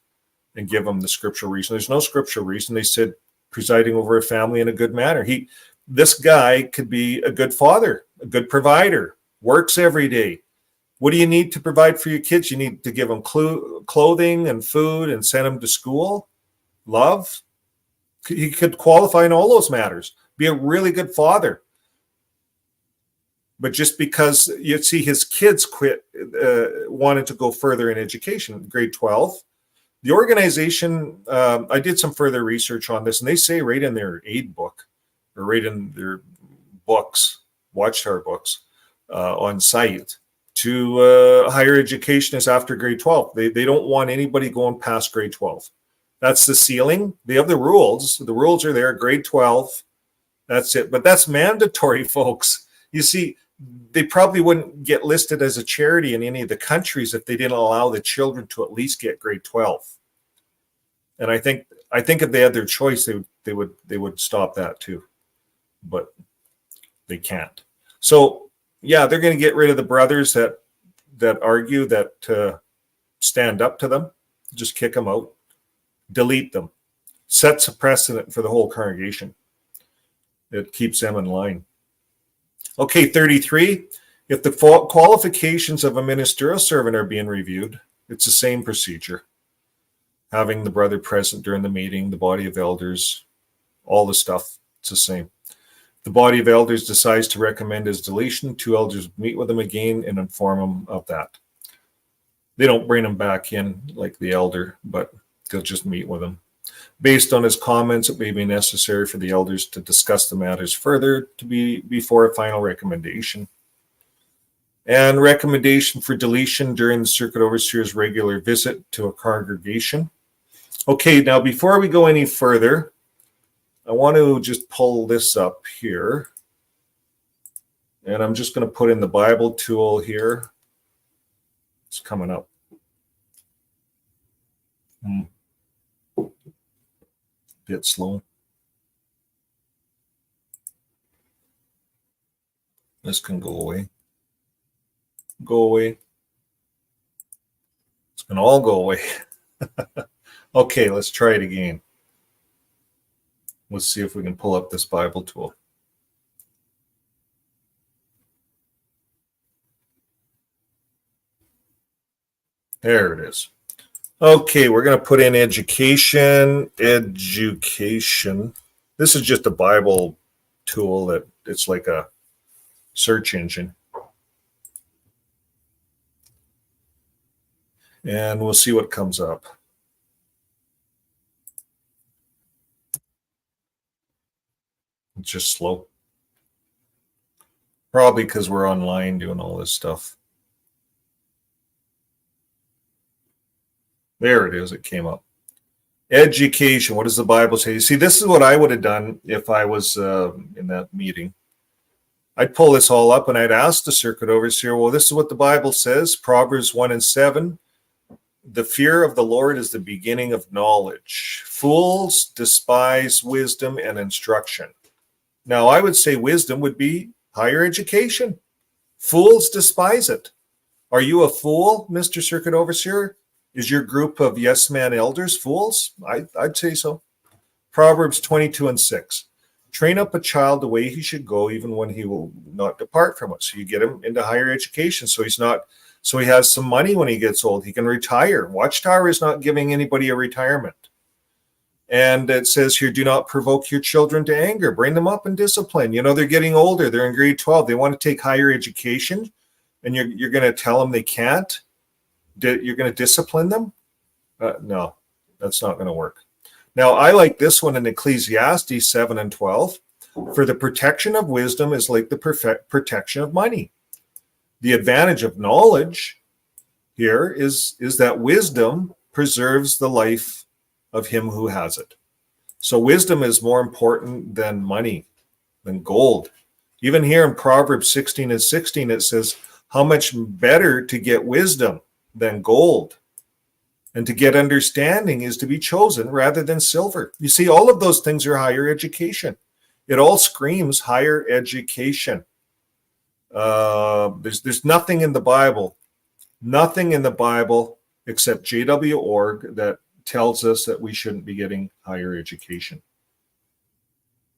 and give him the scriptural reason. There's no scriptural reason. They said presiding over a family in a good manner. This guy could be a good father, a good provider, works every day. What do you need to provide for your kids? You need to give them clothing and food and send them to school. Love. He could qualify in all those matters. Be a really good father. But just because you see his kids wanted to go further in education, grade 12, the organization, I did some further research on this, and they say right in their aid book, or right in their books, Watchtower books, on site, to higher education is after grade 12. They don't want anybody going past grade 12. That's the ceiling. They have the rules. The rules are there, grade 12. That's it. But that's mandatory, folks. You see, they probably wouldn't get listed as a charity in any of the countries if they didn't allow the children to at least get grade 12. And I think if they had their choice, they would stop that too. But they can't. So yeah, they're going to get rid of the brothers that argue, that stand up to them. Just kick them out, delete them, sets a precedent for the whole congregation. It keeps them in line. Okay, 33. If the qualifications of a ministerial servant are being reviewed, it's the same procedure. Having the brother present during the meeting, the body of elders, all the stuff, it's the same. The body of elders decides to recommend his deletion. 2 elders meet with him again and inform him of that. They don't bring him back in like the elder, but they'll just meet with him. Based on his comments, it may be necessary for the elders to discuss the matters further before a final recommendation. And recommendation for deletion during the circuit overseer's regular visit to a congregation. Okay, now before we go any further, I want to just pull this up here. And I'm just going to put in the Bible tool here. It's coming up. Bit slow. This can go away. Go away. It's going to all go away. Okay, let's try it again. Let's see if we can pull up this Bible tool. There it is. Okay, we're going to put in education. This is just a Bible tool that it's like a search engine. And we'll see what comes up. It's just slow. Probably because we're online doing all this stuff. There it is. It came up. Education. What does the Bible say? You see, this is what I would have done if I was in that meeting. I'd pull this all up and I'd ask the circuit overseer, well, this is what the Bible says. Proverbs 1:7. The fear of the Lord is the beginning of knowledge. Fools despise wisdom and instruction. Now, I would say wisdom would be higher education. Fools despise it. Are you a fool, Mr. Circuit Overseer? Is your group of yes man elders fools? I'd say so. Proverbs 22:6. Train up a child the way he should go, even when he will not depart from it. So you get him into higher education, so he's not So he has some money when he gets old. He can retire. Watchtower is not giving anybody a retirement. And it says here, do not provoke your children to anger. Bring them up in discipline. You know, they're getting older. They're in grade 12. They want to take higher education. And you're going to tell them they can't? You're going to discipline them? No, that's not going to work. Now, I like this one in Ecclesiastes 7 and 12. For the protection of wisdom is like the protection of money. The advantage of knowledge here is that wisdom preserves the life of him who has it. So wisdom is more important than money, than gold. Even here in Proverbs 16 and 16, it says, how much better to get wisdom than gold, and to get understanding is to be chosen rather than silver. You see, all of those things are higher education. It all screams higher education. There's nothing in the Bible except JW.org that tells us that we shouldn't be getting higher education.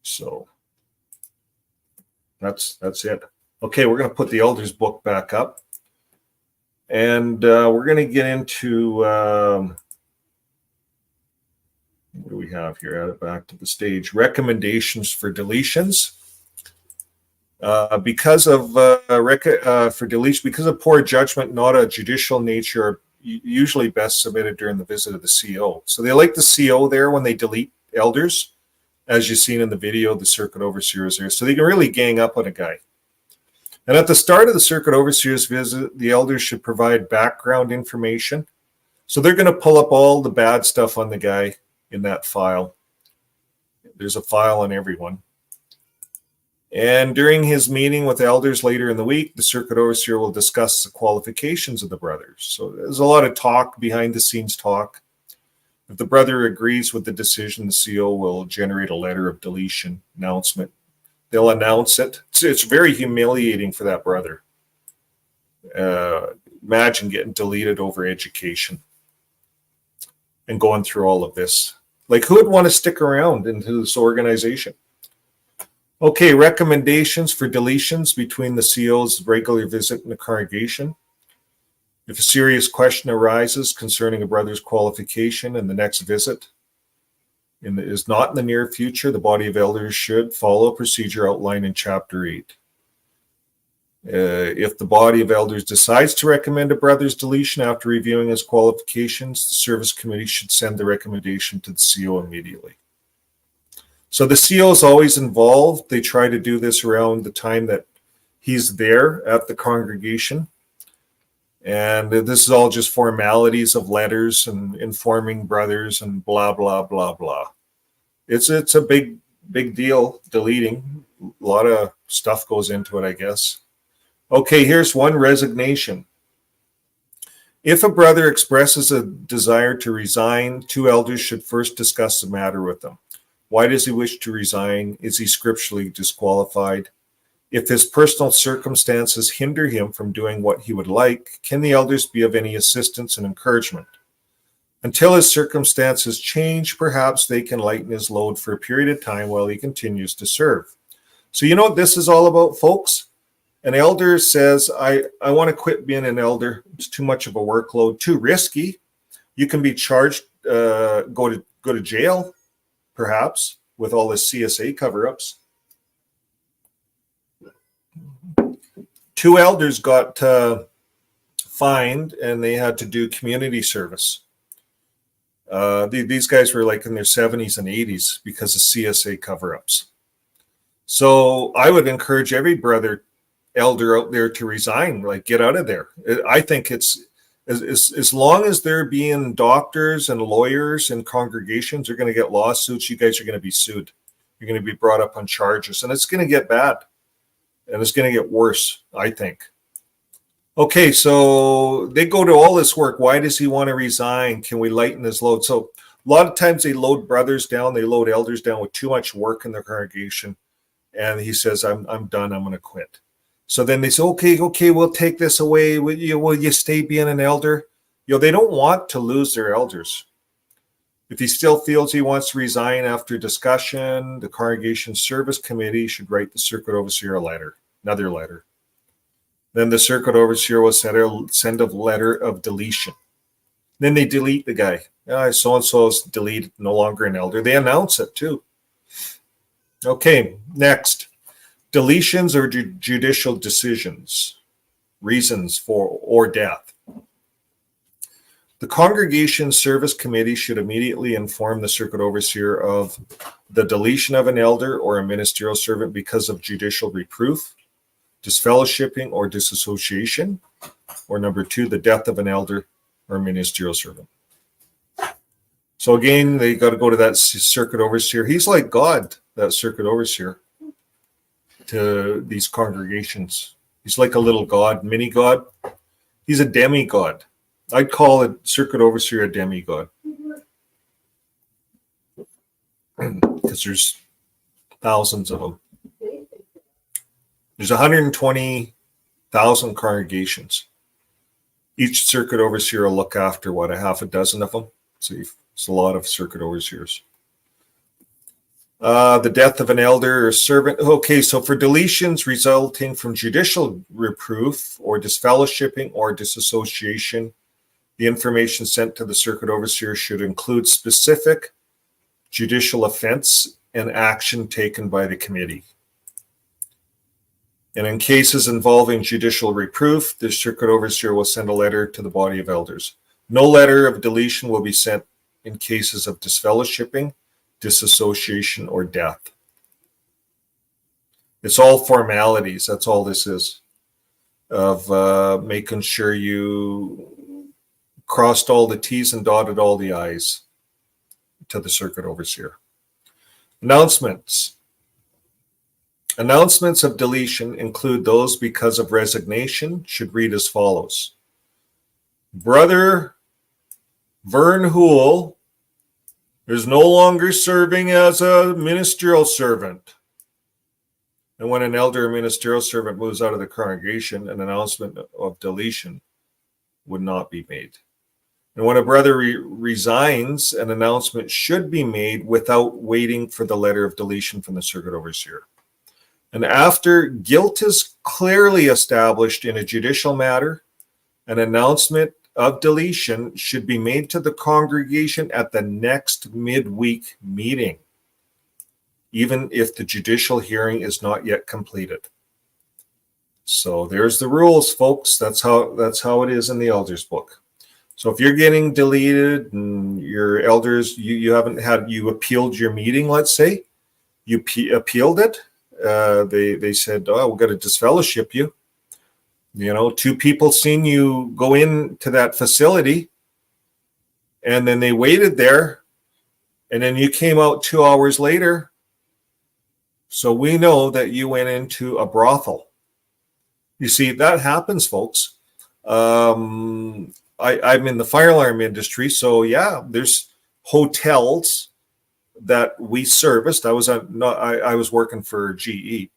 So that's it. Okay, we're going to put the elders book back up, and we're going to get into what do we have here? Add it back to the stage. Recommendations for deletions. Because of poor judgment, not a judicial nature, are usually best submitted during the visit of the CO. So they like the CO there when they delete elders, as you've seen in the video. The circuit overseer is there, so they can really gang up on a guy. And at the start of the circuit overseer's visit, the elders should provide background information. So they're going to pull up all the bad stuff on the guy in that file. There's a file on everyone. And during his meeting with elders later in the week, the circuit overseer will discuss the qualifications of the brothers. So there's a lot of talk, behind the scenes talk. If the brother agrees with the decision, the CO will generate a letter of deletion announcement. They'll announce it. It's very humiliating for that brother. Imagine getting deleted over education and going through all of this. Like, who would want to stick around into this organization? Okay, recommendations for deletions between the CO's regular visit and the congregation. If a serious question arises concerning a brother's qualification and the next visit is not in the near future, the body of elders should follow a procedure outlined in Chapter 8. If the body of elders decides to recommend a brother's deletion after reviewing his qualifications, the service committee should send the recommendation to the CO immediately. So the CO is always involved. They try to do this around the time that he's there at the congregation. And this is all just formalities of letters and informing brothers and blah, blah, blah, blah. It's a big deal, deleting. A lot of stuff goes into it, I guess. Okay, here's one: resignation. If a brother expresses a desire to resign, two elders should first discuss the matter with them. Why does he wish to resign? Is he scripturally disqualified? If his personal circumstances hinder him from doing what he would like, can the elders be of any assistance and encouragement? Until his circumstances change, perhaps they can lighten his load for a period of time while he continues to serve. So you know what this is all about, folks? An elder says, I want to quit being an elder. It's too much of a workload, too risky. You can be charged, go to jail, perhaps, with all this CSA cover-ups. Two elders got fined, and they had to do community service. These guys were like in their 70s and 80s because of CSA cover-ups. So I would encourage every brother elder out there to resign, like get out of there. I think it's as long as they're being doctors and lawyers and congregations, they're going to get lawsuits. You guys are going to be sued. You're going to be brought up on charges, and it's going to get bad, and it's going to get worse, I think. Okay, so they go to all this work. Why does he want to resign? Can we lighten his load? So a lot of times they load brothers down, they load elders down with too much work in the congregation, and he says, I'm done, I'm going to quit. So then they say, okay, we'll take this away. Will you stay being an elder? They don't want to lose their elders. If he still feels he wants to resign after discussion, the congregation service committee should write the circuit overseer a letter, another letter. Then the circuit overseer will send a letter of deletion. Then they delete the guy. So-and-so is deleted, no longer an elder. They announce it too. Okay, next. Deletions or judicial decisions, reasons for or death. The Congregation Service Committee should immediately inform the circuit overseer of the deletion of an elder or a ministerial servant because of judicial reproof, disfellowshipping or disassociation, or number 2, the death of an elder or ministerial servant. So again, they got to go to that circuit overseer. He's like God, that circuit overseer, to these congregations. He's like a little god, mini god. He's a demigod. I'd call a circuit overseer a demigod. Because there's thousands of them. There's 120,000 congregations. Each circuit overseer will look after, what, a half a dozen of them? So it's a lot of circuit overseers. The death of an elder or servant. Okay, so for deletions resulting from judicial reproof or disfellowshipping or disassociation, the information sent to the circuit overseer should include specific judicial offense and action taken by the committee. And in cases involving judicial reproof, the circuit overseer will send a letter to the body of elders. No letter of deletion will be sent in cases of disfellowshipping, disassociation, or death. It's all formalities. That's all this is, of making sure you crossed all the T's and dotted all the I's to the circuit overseer. Announcements. Announcements of deletion include those because of resignation should read as follows. Brother Vern Hoole is no longer serving as a ministerial servant. And when an elder or ministerial servant moves out of the congregation, an announcement of deletion would not be made. And when a brother resigns, an announcement should be made without waiting for the letter of deletion from the circuit overseer. And after guilt is clearly established in a judicial matter, an announcement of deletion should be made to the congregation at the next midweek meeting, even if the judicial hearing is not yet completed. So there's the rules, folks. That's how it is in the elders book. So if you're getting deleted and your elders, you appealed your meeting, let's say, you appealed it. They said, oh, we've got to disfellowship you. You know, 2 people seen you go into that facility and then they waited there and then you came out 2 hours later. So we know that you went into a brothel. You see, that happens, folks. I'm in the fire alarm industry. So yeah, there's hotels that we serviced. I was working for GE,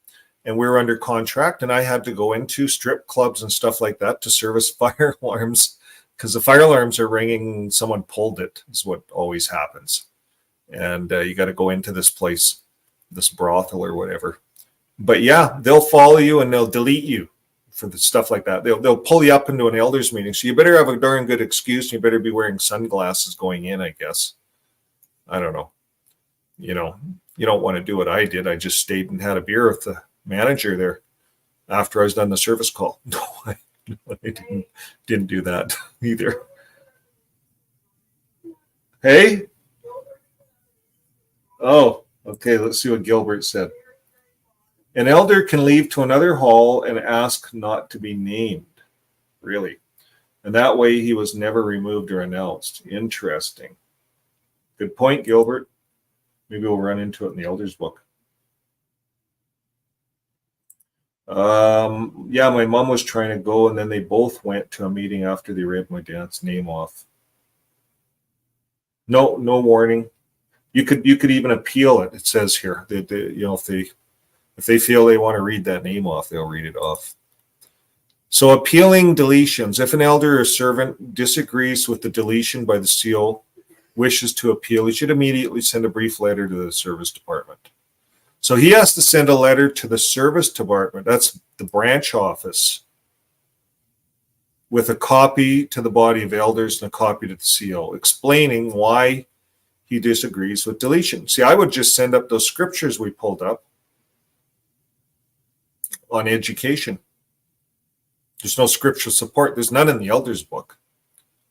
and we were under contract, and I had to go into strip clubs and stuff like that to service fire alarms, because the fire alarms are ringing. Someone pulled it, is what always happens, and you got to go into this place, this brothel or whatever. But yeah, they'll follow you and they'll delete you for the stuff like that. They'll pull you up into an elders meeting, so you better have a darn good excuse. And you better be wearing sunglasses going in, I guess. I don't know. You know, you don't want to do what I did. I just stayed and had a beer with the manager there after I was done the service call. No, I didn't do that either. Hey? Oh, okay. Let's see what Gilbert said. An elder can leave to another hall and ask not to be named. Really? And that way he was never removed or announced. Interesting. Good point, Gilbert. Maybe we'll run into it in the elders book. Yeah, my mom was trying to go, and then they both went to a meeting after they read my dad's name off. No warning. You could even appeal it. It says here that if they feel they want to read that name off, they'll read it off. So appealing deletions. If an elder or servant disagrees with the deletion by the CO, wishes to appeal, he should immediately send a brief letter to the service department. So he has to send a letter to the service department. That's the branch office with a copy to the body of elders and a copy to the CO, explaining why he disagrees with deletion. See, I would just send up those scriptures we pulled up on education. There's no scriptural support. There's none in the elders book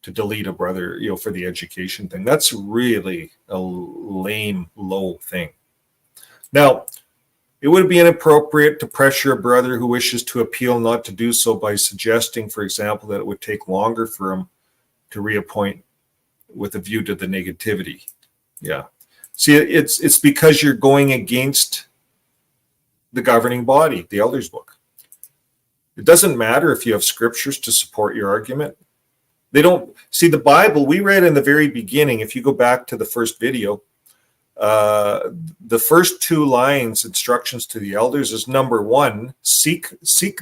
to delete a brother, for the education thing. That's really a lame, low thing. Now, it would be inappropriate to pressure a brother who wishes to appeal not to do so by suggesting, for example, that it would take longer for him to reappoint with a view to the negativity. Yeah. See, it's because you're going against the governing body, the elders book. It doesn't matter if you have scriptures to support your argument. They don't see the Bible we read in the very beginning. If you go back to the first video, the first 2 lines, instructions to the elders, is number 1, seek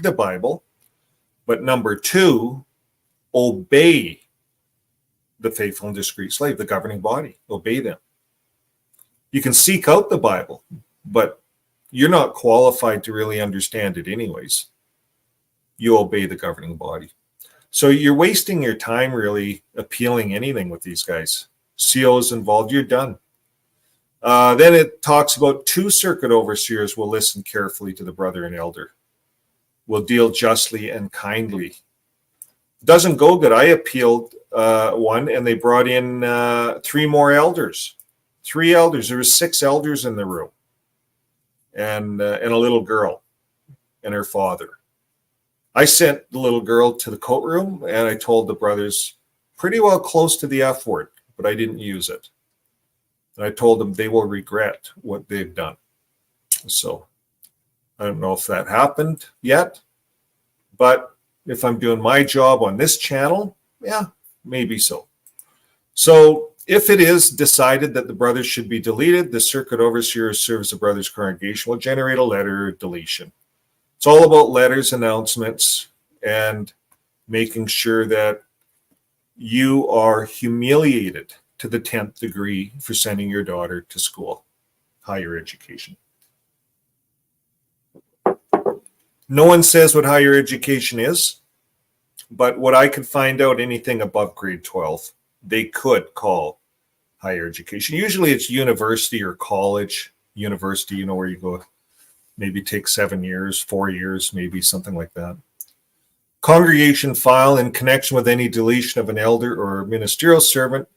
the Bible, but number 2, obey the faithful and discreet slave, the governing body. Obey them. You can seek out the Bible, but you're not qualified to really understand it anyways. You obey the governing body. So you're wasting your time really appealing anything with these guys. COs involved, you're done. Then it talks about 2 circuit overseers will listen carefully to the brother and elder, will deal justly and kindly. Doesn't go good. I appealed one, and they brought in 3 more elders. 3 elders. There were 6 elders in the room, and a little girl and her father. I sent the little girl to the coat room, and I told the brothers pretty well close to the F word, but I didn't use it. And I told them they will regret what they've done. So I don't know if that happened yet, but if I'm doing my job on this channel, yeah, maybe so. So if it is decided that the brothers should be deleted, the circuit overseer who serves the brothers' congregation will generate a letter of deletion. It's all about letters, announcements, and making sure that you are humiliated to the 10th degree for sending your daughter to school, higher education. No one says what higher education is, but what I could find out, anything above grade 12, they could call higher education. Usually it's university or college. University, where you go, maybe take 7 years, 4 years, maybe something like that. Congregation file in connection with any deletion of an elder or ministerial servant.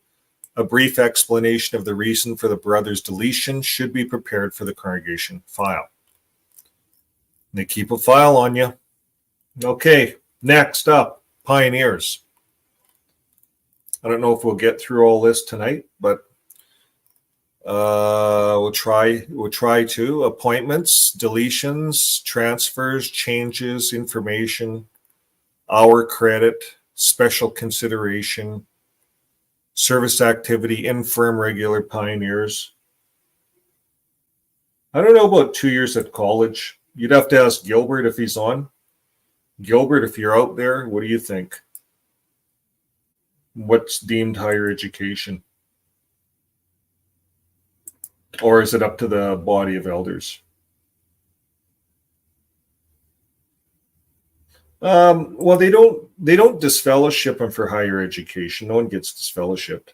A brief explanation of the reason for the brother's deletion should be prepared for the congregation file. They keep a file on you. Okay, next up, pioneers. I don't know if we'll get through all this tonight, but we'll try to. Appointments, deletions, transfers, changes, information, hour credit, special consideration, service activity, infirm regular pioneers. I don't know about 2 years at college. You'd have to ask Gilbert if he's on. Gilbert, if you're out there, what do you think? What's deemed higher education? Or is it up to the body of elders? Well, they don't disfellowship them for higher education. No one gets disfellowshipped.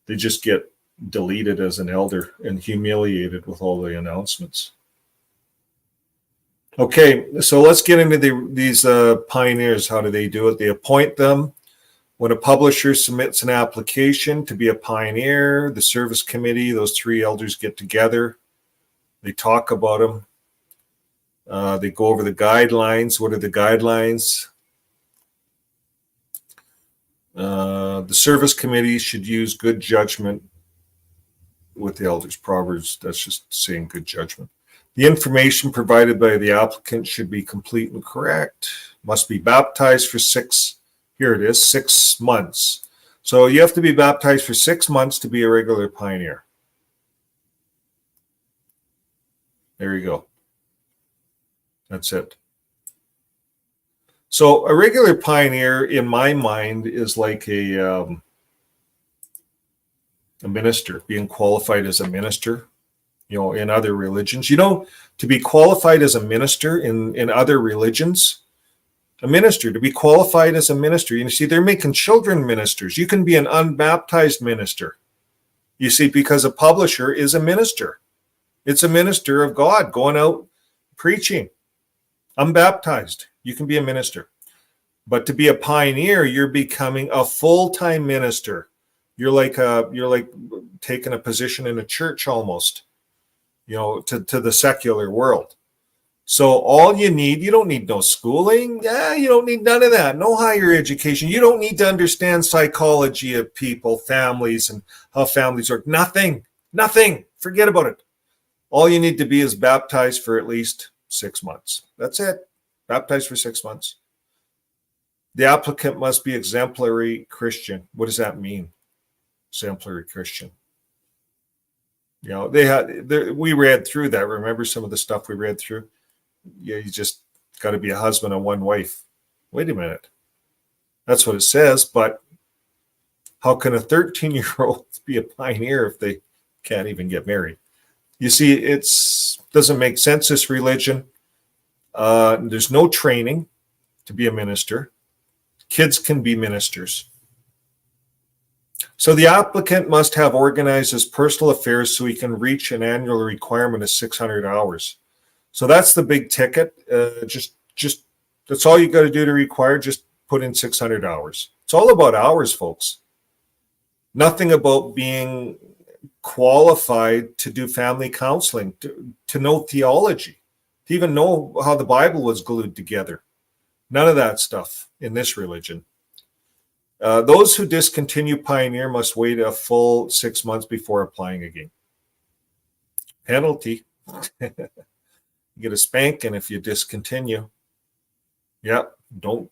They just get deleted as an elder and humiliated with all the announcements. Okay, so let's get into these pioneers. How do they do it? They appoint them. When a publisher submits an application to be a pioneer, the service committee, those 3 elders get together. They talk about them. They go over the guidelines. What are the guidelines? The service committee should use good judgment with the elders. Proverbs, that's just saying good judgment. The information provided by the applicant should be complete and correct. Must be baptized for 6 months. So you have to be baptized for 6 months to be a regular pioneer. There you go. That's it. So a regular pioneer, in my mind, is like a minister, being qualified as a minister, in other religions. To be qualified as a minister in other religions, A minister, to be qualified as a minister. You see, they're making children ministers. You can be an unbaptized minister. You see, because a publisher is a minister. It's a minister of God going out preaching. Unbaptized, you can be a minister. But to be a pioneer, you're becoming a full-time minister. You're like taking a position in a church almost, to the secular world. So all you don't need no schooling. Yeah, you don't need none of that. No higher education. You don't need to understand psychology of people, families, and how families work. Nothing. Forget about it. All you need to be is baptized for at least 6 months. That's it. Baptized for 6 months. The applicant must be exemplary Christian. What does that mean? Exemplary Christian. We read through that. Remember some of the stuff we read through? Yeah, you just got to be a husband and one wife. Wait a minute. That's what it says, but how can a 13-year-old be a pioneer if they can't even get married? You see, it doesn't make sense, this religion. There's no training to be a minister. Kids can be ministers. So the applicant must have organized his personal affairs so he can reach an annual requirement of 600 hours. So that's the big ticket. Just that's all you got to do to require. Just put in 600 hours. It's all about hours, folks. Nothing about being qualified to do family counseling, to know theology, to even know how the Bible was glued together. None of that stuff in this religion. Those who discontinue Pioneer must wait a full 6 months before applying again. Penalty. You get a spanking if you discontinue. Yep, don't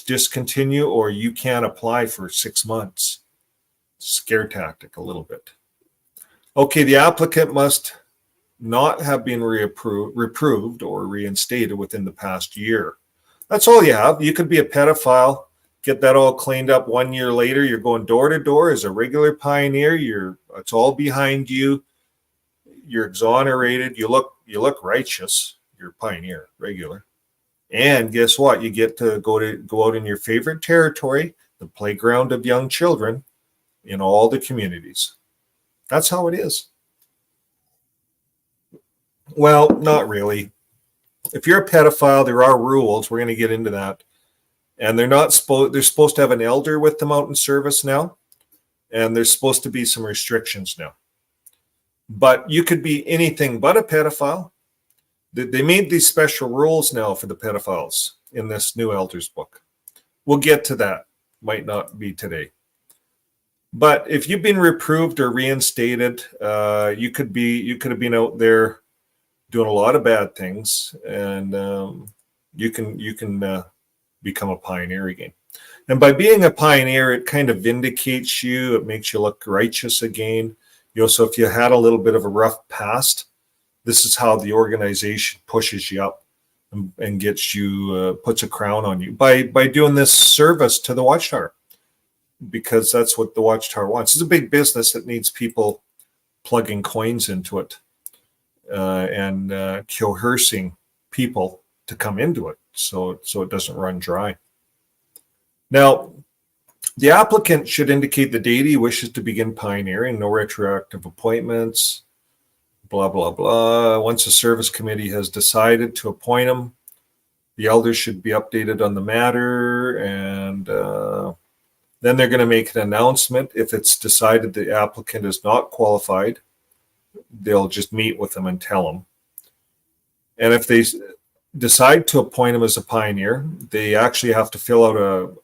discontinue or you can't apply for 6 months. Scare tactic a little bit. Okay, the applicant must not have been reproved or reinstated within the past year. That's all you have. You could be a pedophile, get that all cleaned up 1 year later. You're going door to door as a regular pioneer. It's all behind you. You're exonerated. You look righteous. You're a pioneer, regular. And guess what? You get to go out in your favorite territory, the playground of young children, in all the communities. That's how it is. Well, not really. If you're a pedophile, there are rules. We're going to get into that. And they're supposed to have an elder with them out in service now. And there's supposed to be some restrictions now. But you could be anything but a pedophile. They made these special rules now for the pedophiles in this new elders book. We'll get to that. Might not be today. But if you've been reproved or reinstated, you could have been out there doing a lot of bad things, and you can become a pioneer again. And by being a pioneer, it kind of vindicates you. It makes you look righteous again. So if you had a little bit of a rough past, this is how the organization pushes you up and gets you, puts a crown on you by doing this service to the Watchtower, because that's what the Watchtower wants. It's a big business that needs people plugging coins into it and coercing people to come into it so it doesn't run dry. Now, the applicant should indicate the date he wishes to begin pioneering, no retroactive appointments, blah, blah, blah. Once the service committee has decided to appoint him, the elders should be updated on the matter, and then they're going to make an announcement. If it's decided the applicant is not qualified, they'll just meet with them and tell them. And if they decide to appoint him as a pioneer, they actually have to fill out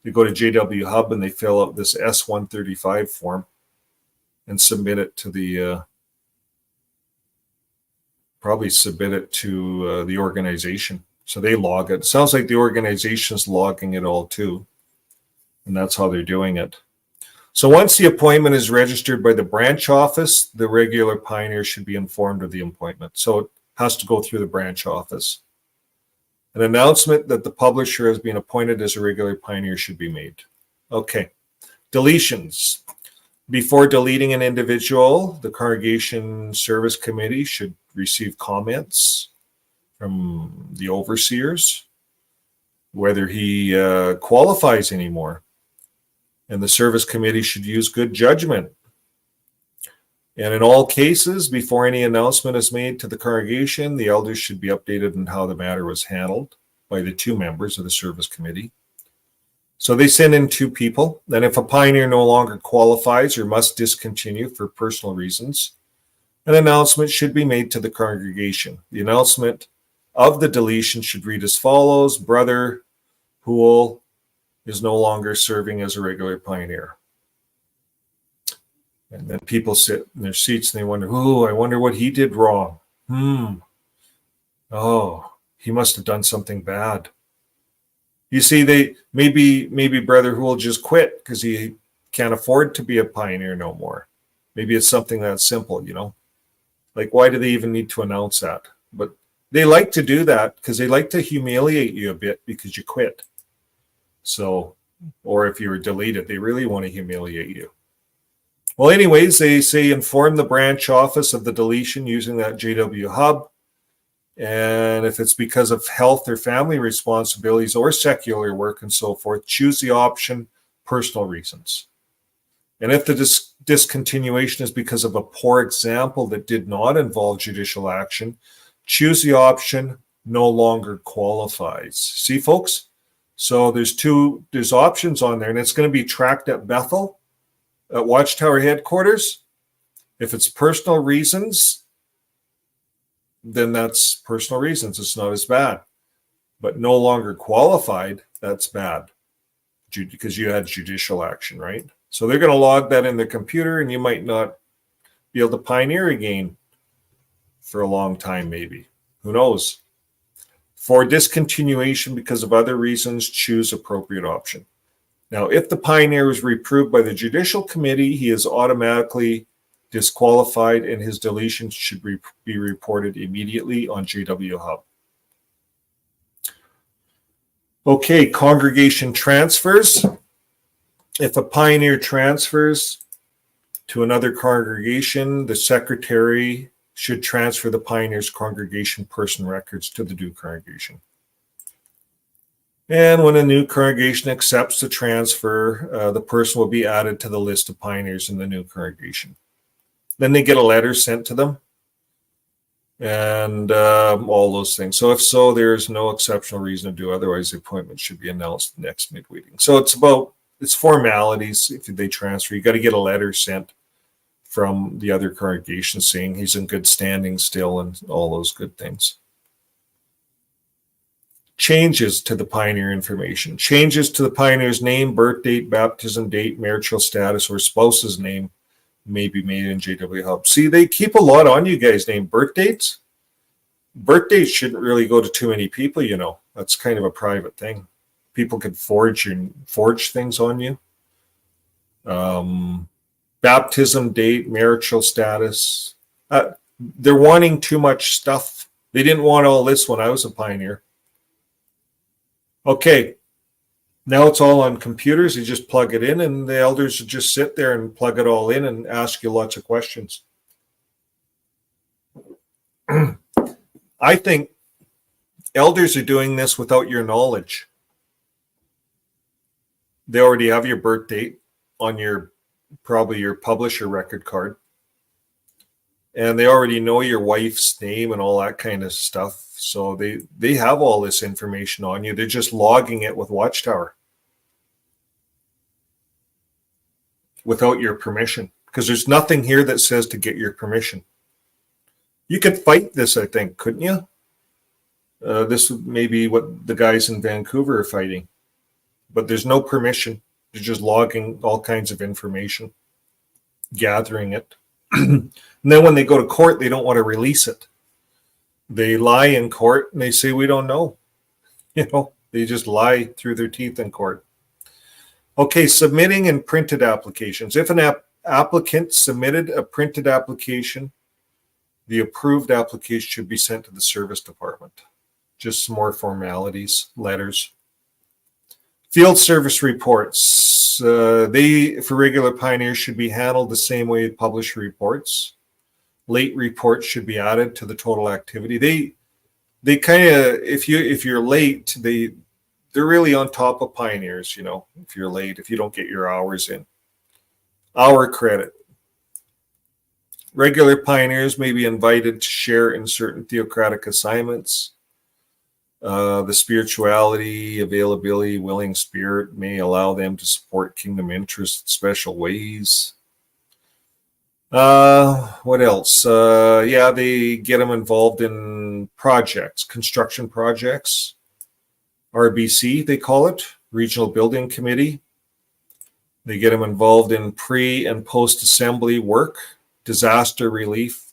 they go to JW Hub and they fill out this S-135 form and submit it to the organization. So they log it. Sounds like the organization's logging it all too. And that's how they're doing it. So once the appointment is registered by the branch office, the regular pioneer should be informed of the appointment. So it has to go through the branch office. An announcement that the publisher has been appointed as a regular pioneer should be made. Okay. Deletions. Before deleting an individual, the Congregation Service Committee should receive comments from the overseers. whether he qualifies anymore. And the service committee should use good judgment. And in all cases, before any announcement is made to the congregation, the elders should be updated on how the matter was handled by the 2 members of the service committee. So they send in 2 people. Then if a pioneer no longer qualifies or must discontinue for personal reasons, an announcement should be made to the congregation. The announcement of the deletion should read as follows: Brother Hool is no longer serving as a regular pioneer. And then people sit in their seats and they wonder, I wonder what he did wrong. Oh, he must have done something bad. You see, they maybe Brother Hool just quit because he can't afford to be a pioneer no more. Maybe it's something that simple, Like, why do they even need to announce that? But they like to do that because they like to humiliate you a bit because you quit. So, or if you were deleted, they really want to humiliate you. Well, anyways, they say inform the branch office of the deletion using that JW hub. And if it's because of health or family responsibilities or secular work and so forth, choose the option personal reasons. And if the discontinuation is because of a poor example that did not involve judicial action, choose the option no longer qualifies. See, folks? So there's options on there, and it's going to be tracked at Bethel, at Watchtower headquarters. If it's personal reasons, then that's personal reasons. It's not as bad. But no longer qualified, that's bad because you had judicial action, right? So they're going to log that in the computer, and you might not be able to pioneer again for a long time, maybe. Who knows? For discontinuation because of other reasons, choose appropriate option. Now, if the pioneer is reproved by the Judicial Committee, he is automatically disqualified and his deletion should be reported immediately on JW Hub. Okay, congregation transfers. If a pioneer transfers to another congregation, the secretary should transfer the pioneer's congregation person records to the new congregation. And when a new congregation accepts the transfer, the person will be added to the list of pioneers in the new congregation. Then they get a letter sent to them and all those things. So if so, there is no exceptional reason to do otherwise. The appointment should be announced next midweek. So it's formalities. If they transfer, you got to get a letter sent from the other congregation saying he's in good standing still and all those good things. Changes to the pioneer information. Changes to the pioneer's name, birth date, baptism date, marital status, or spouse's name may be made in JW Hub. See, they keep a lot on you guys' name. Birth dates? Birth dates shouldn't really go to too many people, That's kind of a private thing. People could forge things on you. Baptism date, marital status. They're wanting too much stuff. They didn't want all this when I was a pioneer. Okay, now it's all on computers. You just plug it in and the elders will just sit there and plug it all in and ask you lots of questions. I think elders are doing this without your knowledge. They already have your birth date on probably your publisher record card. And they already know your wife's name and all that kind of stuff. So they have all this information on you. They're just logging it with Watchtower without your permission, because there's nothing here that says to get your permission. You could fight this, I think, couldn't you? This may be what the guys in Vancouver are fighting, but there's no permission. They're just logging all kinds of information, gathering it. And then when they go to court, they don't want to release it. They lie in court and they say, we don't know. They just lie through their teeth in court. Okay, submitting and printed applications. If an applicant submitted a printed application, the approved application should be sent to the service department. Just some more formalities, letters. Field service reports. For regular pioneers, should be handled the same way published reports. Late reports should be added to the total activity. They kind of, if you're late, they they're really on top of pioneers, you know, if you're late, if you don't get your hours in. Hour credit. Regular pioneers may be invited to share in certain theocratic assignments. The spirituality, availability, willing spirit may allow them to support kingdom interests in special ways. What else? Yeah, they get them involved in projects, construction projects. RBC, they call it, Regional Building Committee. They get them involved in pre- and post-assembly work, disaster relief,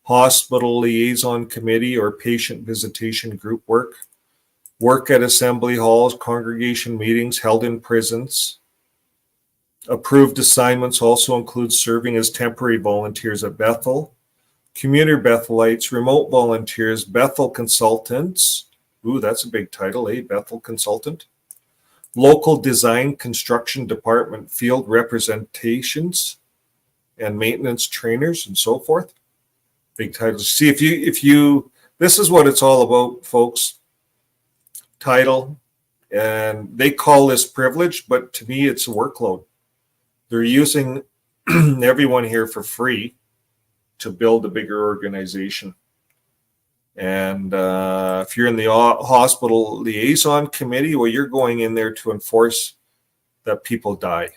hospital liaison committee or patient visitation group work, work at assembly halls, congregation meetings held in prisons. Approved assignments also include serving as temporary volunteers at Bethel, commuter Bethelites, remote volunteers, Bethel consultants. Ooh, that's a big title, eh? Bethel consultant. Local design construction department field representations and maintenance trainers and so forth. Big titles. See, if you, this is what it's all about, folks. Title, and they call this privilege, but to me, it's a workload. They're using everyone here for free to build a bigger organization. And if you're in the hospital liaison committee, well, you're going in there to enforce that people die,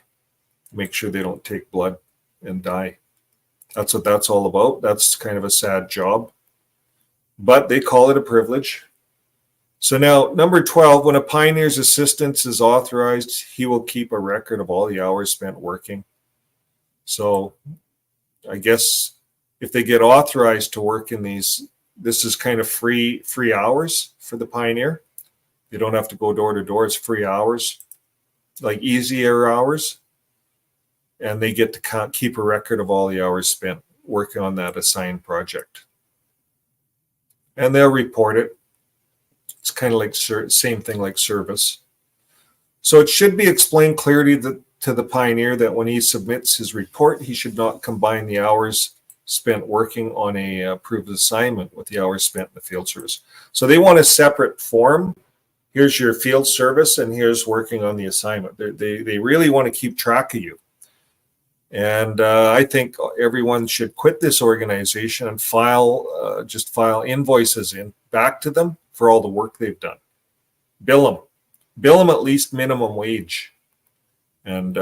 make sure they don't take blood and die. That's what that's all about. That's kind of a sad job, but they call it a privilege. So now, number 12, when a pioneer's assistant is authorized, he will keep a record of all the hours spent working. So I guess if they get authorized to work in these, this is kind of free hours for the pioneer. You don't have to go door to door. It's free hours, like easier hours. And they get to keep a record of all the hours spent working on that assigned project. And they'll report it. It's kind of like same thing like service. So it should be explained clearly to the pioneer that when he submits his report, he should not combine the hours spent working on a approved assignment with the hours spent in the field service. So they want a separate form. Here's your field service and here's working on the assignment. They really want to keep track of you. And I think everyone should quit this organization and just file invoices back to them for all the work they've done. Bill them at least minimum wage. And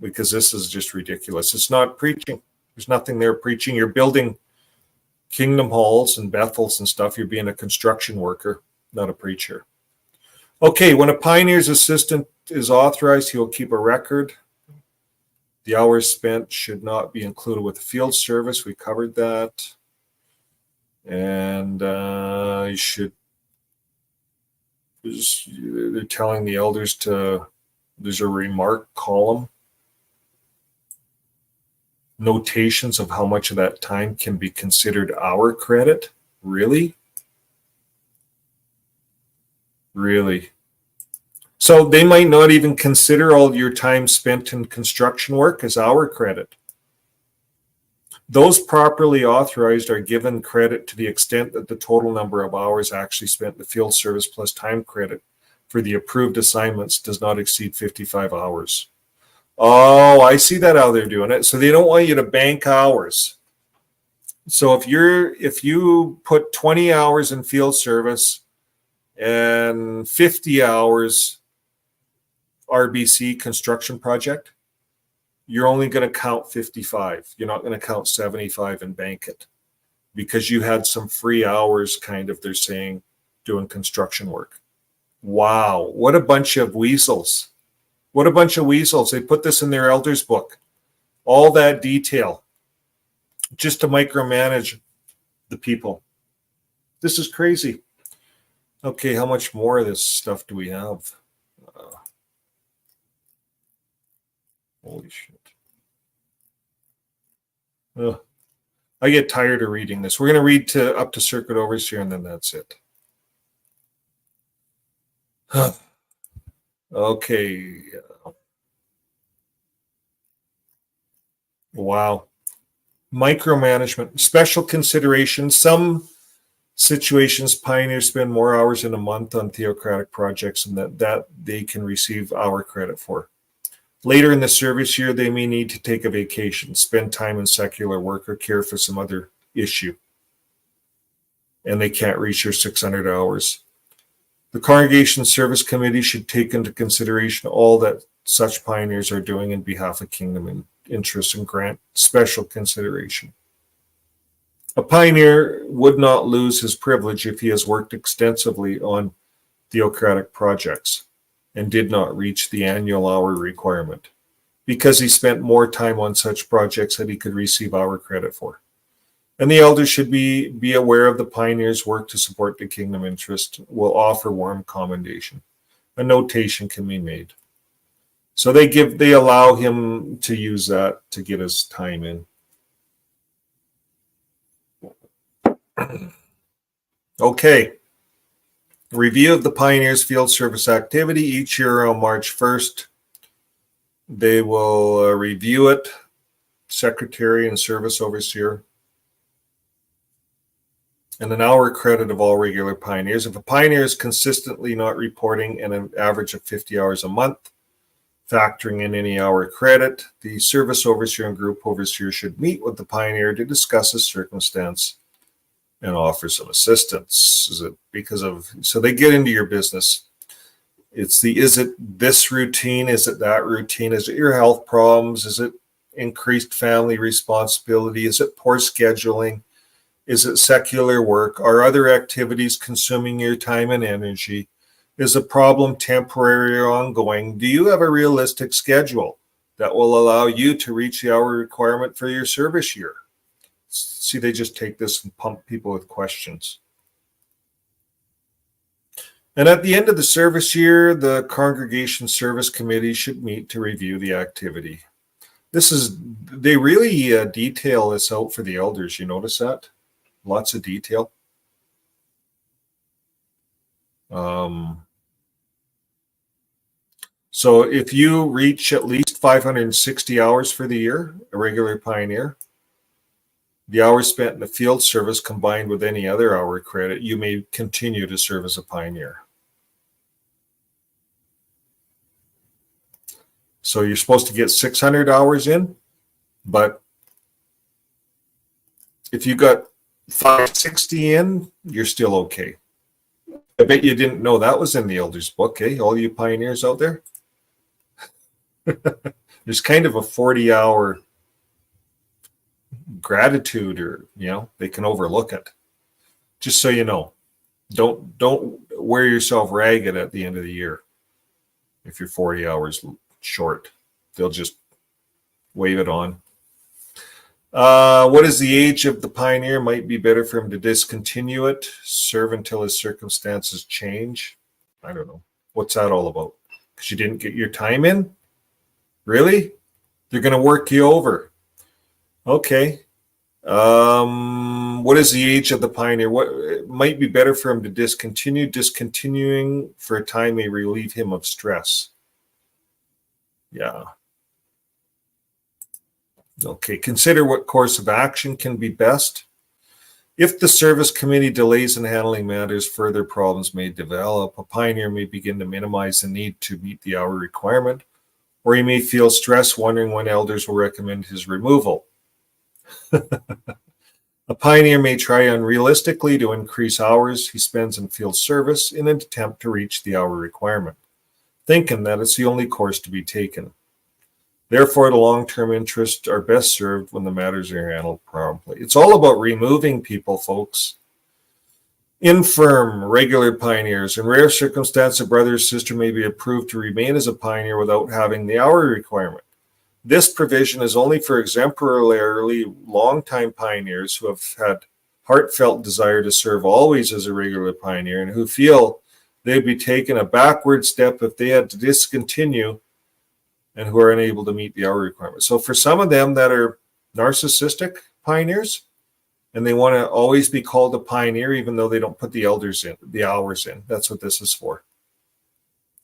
because this is just ridiculous. It's not preaching. There's nothing there preaching. You're building kingdom halls and Bethels and stuff. You're being a construction worker, not a preacher. Okay, when a pioneer's assistant is authorized, he will keep a record. The hours spent should not be included with the field service. We covered that. And you should, they're telling the elders there's a remark column. Notations of how much of that time can be considered hour credit. Really? Really? So they might not even consider all your time spent in construction work as hour credit. Those properly authorized are given credit to the extent that the total number of hours actually spent in the field service plus time credit for the approved assignments does not exceed 55 hours. Oh, I see that how they're doing it. So they don't want you to bank hours. So if you put 20 hours in field service and 50 hours RBC construction project, you're only going to count 55. You're not going to count 75 and bank it because you had some free hours, kind of, they're saying, doing construction work. Wow, what a bunch of weasels. What a bunch of weasels. They put this in their elders book. All that detail just to micromanage the people. This is crazy. Okay, how much more of this stuff do we have? Holy shit. Ugh. I get tired of reading this. We're going to read up to circuit overseer and then that's it. Okay. Wow. Micromanagement, special considerations. Some Situations, pioneers spend more hours in a month on theocratic projects and that they can receive hour credit for. Later in the service year, they may need to take a vacation, spend time in secular work, or care for some other issue, and they can't reach their 600 hours. The Congregation Service Committee should take into consideration all that such pioneers are doing in behalf of kingdom interests and grant special consideration. A pioneer would not lose his privilege if he has worked extensively on theocratic projects and did not reach the annual hour requirement, because he spent more time on such projects that he could receive hour credit for. And the elders should be aware of the pioneer's work to support the kingdom interest, will offer warm commendation. A notation can be made. So they allow him to use that to get his time in. Okay. Review of the pioneer's field service activity each year on March 1st. They will review it, secretary and service overseer, and an hour credit of all regular pioneers. If a pioneer is consistently not reporting an average of 50 hours a month, factoring in any hour credit, the service overseer and group overseer should meet with the pioneer to discuss his circumstance and offer some assistance. Is it because of, so they get into your business. It's is it this routine? Is it that routine? Is it your health problems? Is it increased family responsibility? Is it poor scheduling? Is it secular work? Are other activities consuming your time and energy? Is a problem temporary or ongoing? Do you have a realistic schedule that will allow you to reach the hour requirement for your service year? See, they just take this and pump people with questions. And at the end of the service year, the Congregation Service Committee should meet to review the activity. They really detail this out for the elders. You notice that? Lots of detail. So if you reach at least 560 hours for the year, a regular pioneer, the hours spent in the field service combined with any other hour credit, you may continue to serve as a pioneer. So you're supposed to get 600 hours in, but if you got 560 in, you're still okay. I bet you didn't know that was in the elders book, eh? All you pioneers out there. There's kind of a 40-hour gratitude, or they can overlook it. Just so you know, don't wear yourself ragged at the end of the year. If you're 40 hours short, they'll just wave it on. What is the age of the pioneer? Might be better for him to discontinue it, serve until his circumstances change. I don't know. What's that all about? Because you didn't get your time in? Really? They're going to work you over. Okay. What is the age of the pioneer? What it might be better for him to discontinue. Discontinuing for a time may relieve him of stress. Yeah. Okay. Consider what course of action can be best. If the service committee delays in handling matters, further problems may develop. A pioneer may begin to minimize the need to meet the hour requirement, or he may feel stress wondering when elders will recommend his removal. A pioneer may try unrealistically to increase hours he spends in field service in an attempt to reach the hour requirement, thinking that it's the only course to be taken. Therefore, the long-term interests are best served when the matters are handled promptly. It's all about removing people, folks. Infirm, regular pioneers. In rare circumstance, a brother or sister may be approved to remain as a pioneer without having the hour requirement. This provision is only for exemplarily long-time pioneers who have had heartfelt desire to serve always as a regular pioneer and who feel they'd be taking a backward step if they had to discontinue and who are unable to meet the hour requirement. So for some of them that are narcissistic pioneers and they want to always be called a pioneer even though they don't put the hours in, that's what this is for.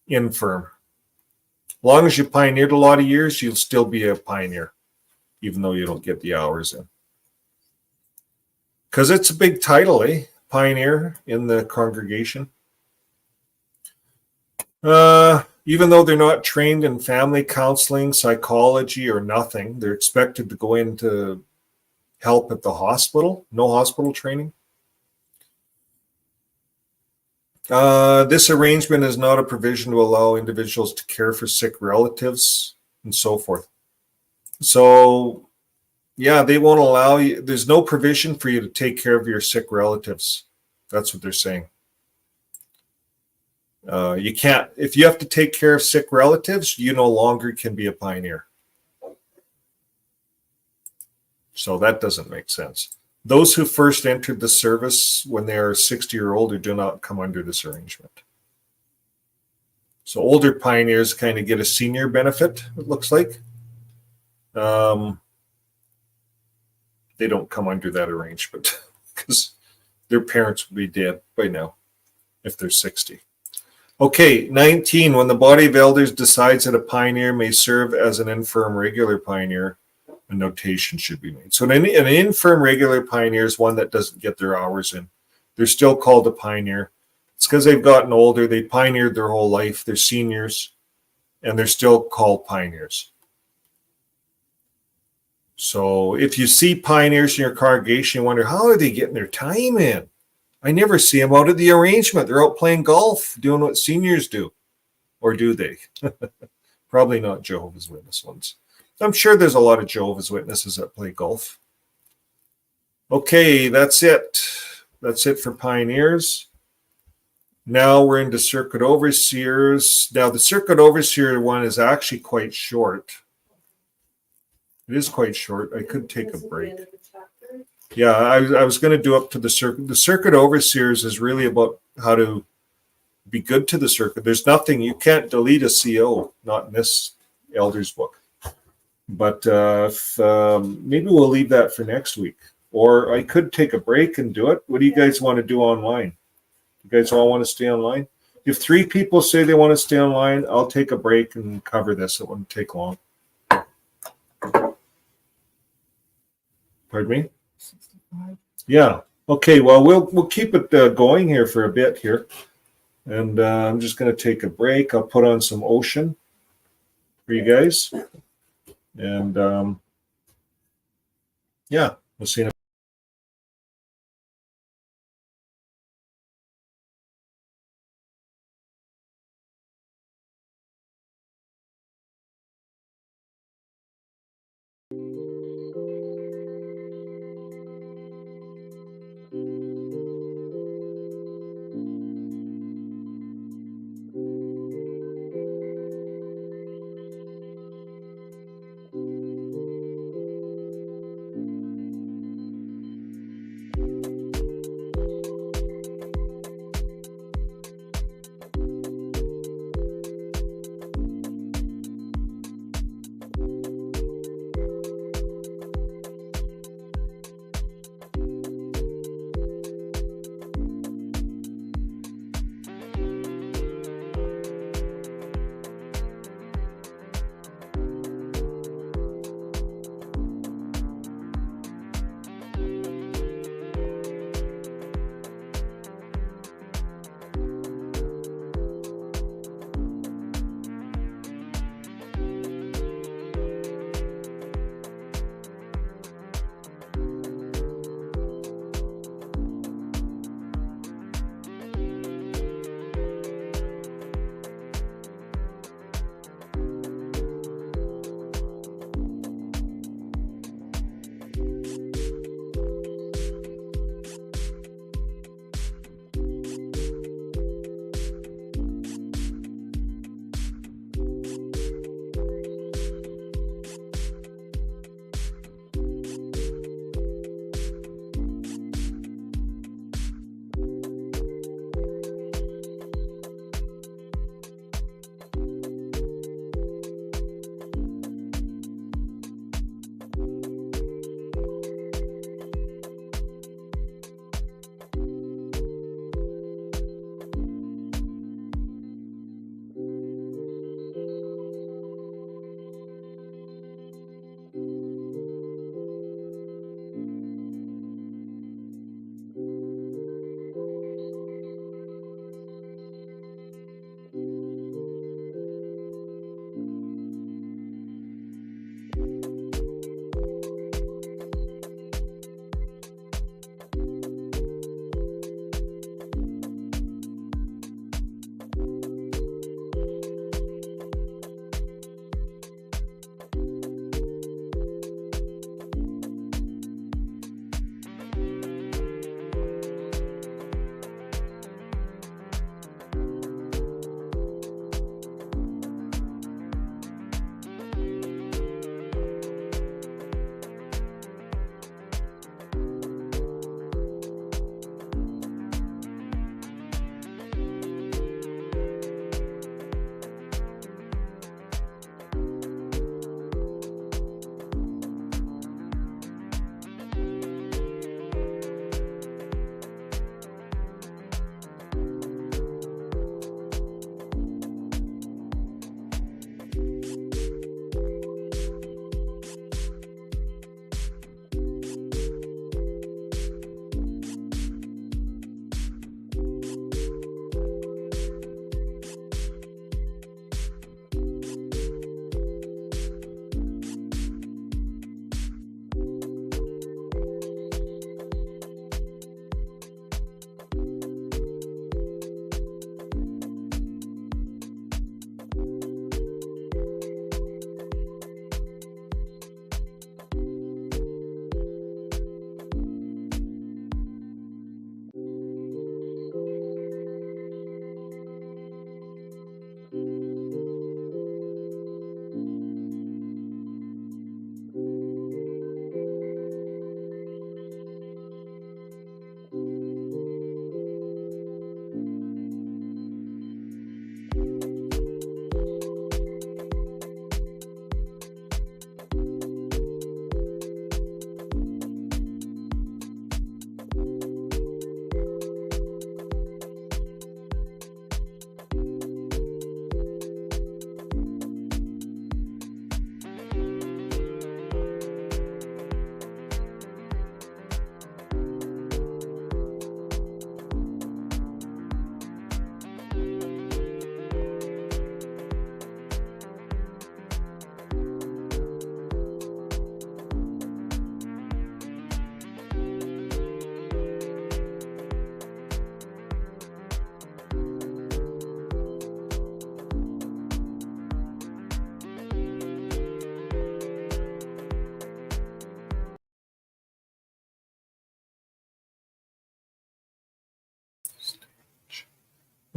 Infirm. As long as you pioneered a lot of years, you'll still be a pioneer, even though you don't get the hours in. Because it's a big title, eh? pioneer in the congregation. Even though they're not trained in family counseling, psychology, or nothing, they're expected to go into help at the hospital. No hospital training. This arrangement is not a provision to allow individuals to care for sick relatives and so forth. So, yeah, they won't allow you. There's no provision for you to take care of your sick relatives. That's what they're saying. You can't, if you have to take care of sick relatives, you no longer can be a pioneer. So that doesn't make sense. Those who first entered the service when they are 60 or older do not come under this arrangement. So older pioneers kind of get a senior benefit, it looks like. They don't come under that arrangement because their parents will be dead by now if they're 60. Okay, 19. When the body of elders decides that a pioneer may serve as an infirm regular pioneer, a notation should be made. So an infirm regular pioneer is one that doesn't get their hours in. They're still called a pioneer. It's because they've gotten older. They pioneered their whole life. They're seniors, and they're still called pioneers. So if you see pioneers in your congregation, you wonder, how are they getting their time in? I never see them out at the arrangement. They're out playing golf, doing what seniors do. Or do they? Probably not Jehovah's Witness ones. I'm sure there's a lot of Jehovah's Witnesses that play golf. Okay, that's it. That's it for pioneers. Now we're into circuit overseers. Now the circuit overseer one is actually quite short. It is quite short. I could take a break. Yeah, I was going to do up to the circuit. The circuit overseers is really about how to be good to the circuit. There's nothing, you can't delete a CO, not in this elders book. But maybe we'll leave that for next week. Or I could take a break and do it. What do you guys want to do online? You guys all want to stay online? If 3 people say they want to stay online, I'll take a break and cover this. It wouldn't take long. Pardon me? Yeah. Okay. Well, we'll keep it going here for a bit here, and I'm just going to take a break. I'll put on some Ocean for you guys, and yeah, we'll see you in a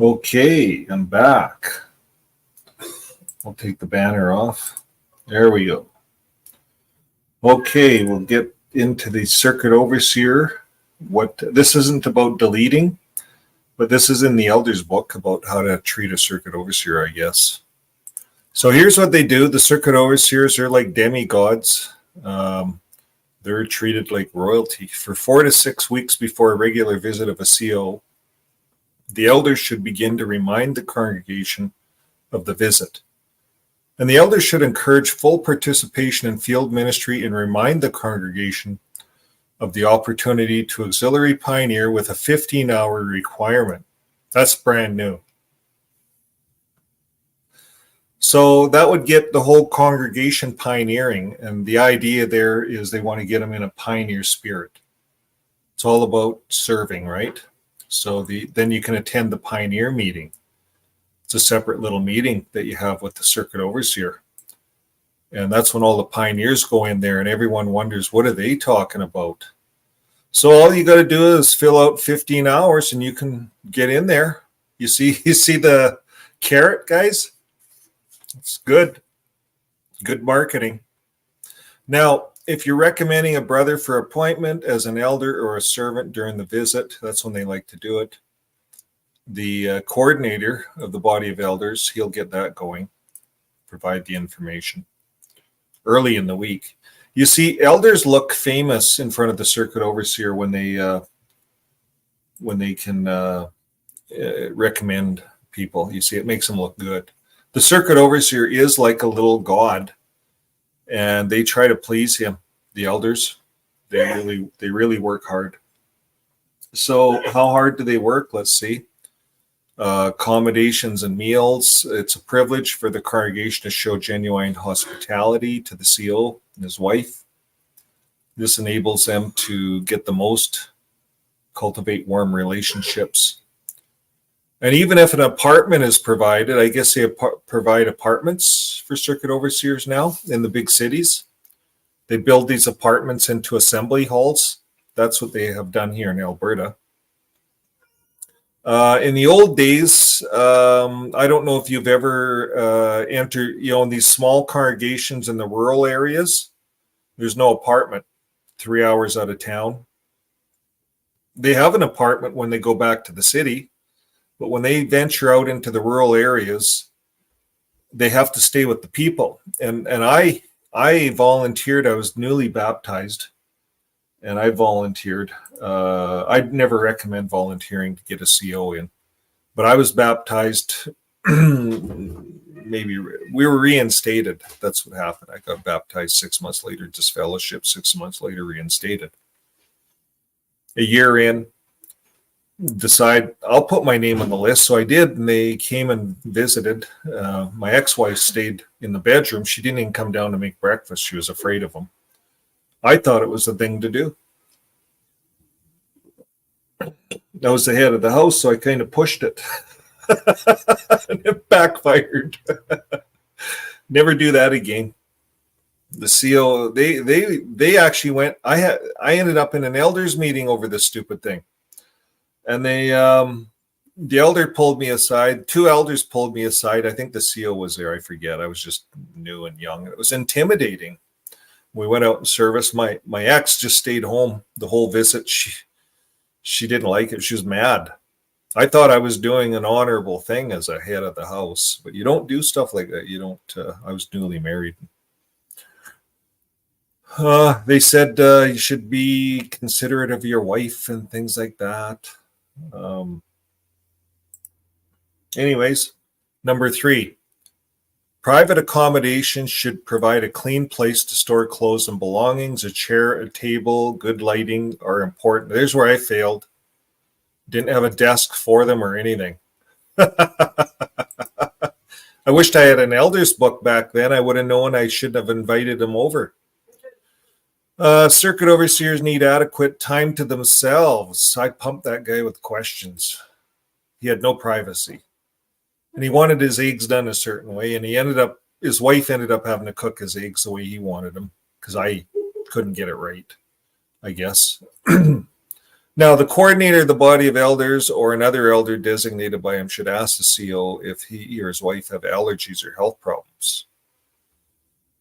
Okay, I'm back. I'll take the banner off. There we go. Okay, we'll get into the circuit overseer. This isn't about deleting, but this is in the elders book about how to treat a circuit overseer, I guess. So here's what they do. The circuit overseers are like demigods. They're treated like royalty. For 4 to 6 weeks before a regular visit of a CO, the elders should begin to remind the congregation of the visit. And the elders should encourage full participation in field ministry and remind the congregation of the opportunity to auxiliary pioneer with a 15-hour requirement. That's brand new. So that would get the whole congregation pioneering. And the idea there is they want to get them in a pioneer spirit. It's all about serving, right? So then you can attend the pioneer meeting. It's a separate little meeting that you have with the circuit overseer. And that's when all the pioneers go in there and everyone wonders, what are they talking about? So all you got to do is fill out 15 hours and you can get in there. You see the carrot, guys? It's good. Good marketing. Now, if you're recommending a brother for appointment as an elder or a servant during the visit, that's when they like to do it. The coordinator of the body of elders, he'll get that going, provide the information early in the week. You see, elders look famous in front of the circuit overseer when they can recommend people. You see, it makes them look good. The circuit overseer is like a little god, and they try to please him. The elders, they really work hard. So how hard do they work? Let's see. Accommodations and meals. It's a privilege for the congregation to show genuine hospitality to the CO and his wife. This enables them to get the most, cultivate warm relationships. And even if an apartment is provided, I guess they provide apartments for circuit overseers now in the big cities. They build these apartments into assembly halls. That's what they have done here in Alberta. In the old days, I don't know if you've ever entered, in these small congregations in the rural areas, there's no apartment 3 hours out of town. They have an apartment when they go back to the city, but when they venture out into the rural areas, they have to stay with the people. And I volunteered. I was newly baptized. And I volunteered. I'd never recommend volunteering to get a CO in, but I was baptized. Maybe we were reinstated. That's what happened. I got baptized 6 months later, disfellowship, 6 months later, reinstated. A year in, decide I'll put my name on the list. So I did, and they came and visited. My ex-wife stayed in the bedroom. She didn't even come down to make breakfast. She was afraid of them. I thought it was the thing to do. I was the head of the house, so I kind of pushed it. And it backfired. Never do that again. The CO, they actually went. I ended up in an elders meeting over this stupid thing, and the elder pulled me aside. 2 elders pulled me aside. I think the CO was there. I forget. I was just new and young. It was intimidating. We went out in service. My ex just stayed home the whole visit. She didn't like it. She was mad. I thought I was doing an honorable thing as a head of the house, but you don't do stuff like that. You don't. I was newly married. They said you should be considerate of your wife and things like that. Anyways, number 3. Private accommodations should provide a clean place to store clothes and belongings. A chair, a table, good lighting are important. There's where I failed. Didn't have a desk for them or anything. I wished I had an elder's book back then. I would have known I shouldn't have invited them over. Circuit overseers need adequate time to themselves. I pumped that guy with questions. He had no privacy. And he wanted his eggs done a certain way, and his wife ended up having to cook his eggs the way he wanted them because I couldn't get it right, I guess. Now, the coordinator of the body of elders or another elder designated by him should ask the CO if he or his wife have allergies or health problems.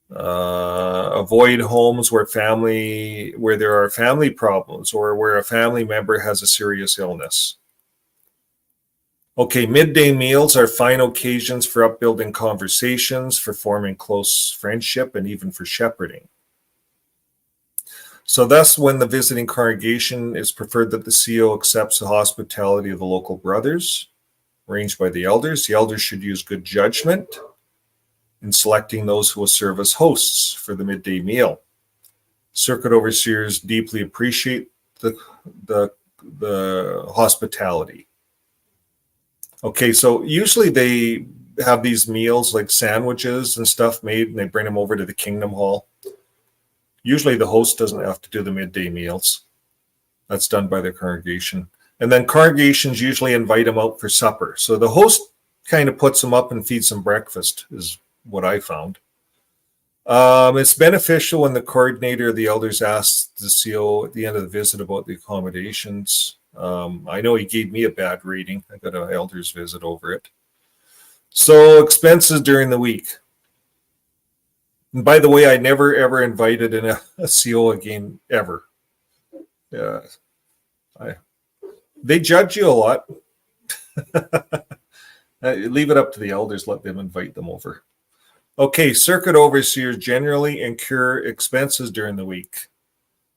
Avoid homes where there are family problems or where a family member has a serious illness. Okay, midday meals are fine occasions for upbuilding conversations, for forming close friendship, and even for shepherding. So thus, when the visiting congregation, is preferred that the CO accepts the hospitality of the local brothers, arranged by the elders. The elders should use good judgment in selecting those who will serve as hosts for the midday meal. Circuit overseers deeply appreciate the hospitality. Okay, so usually they have these meals like sandwiches and stuff made, and they bring them over to the Kingdom Hall. Usually the host doesn't have to do the midday meals. That's done by the congregation. And then congregations usually invite them out for supper. So the host kind of puts them up and feeds them breakfast, is what I found. It's beneficial when the coordinator of the elders asks the CO at the end of the visit about the accommodations. I know he gave me a bad rating. I got an elders visit over it. So expenses during the week. And by the way, I never ever invited in a CO again, ever. They judge you a lot. Leave it up to the elders, let them invite them over. Okay, circuit overseers generally incur expenses during the week.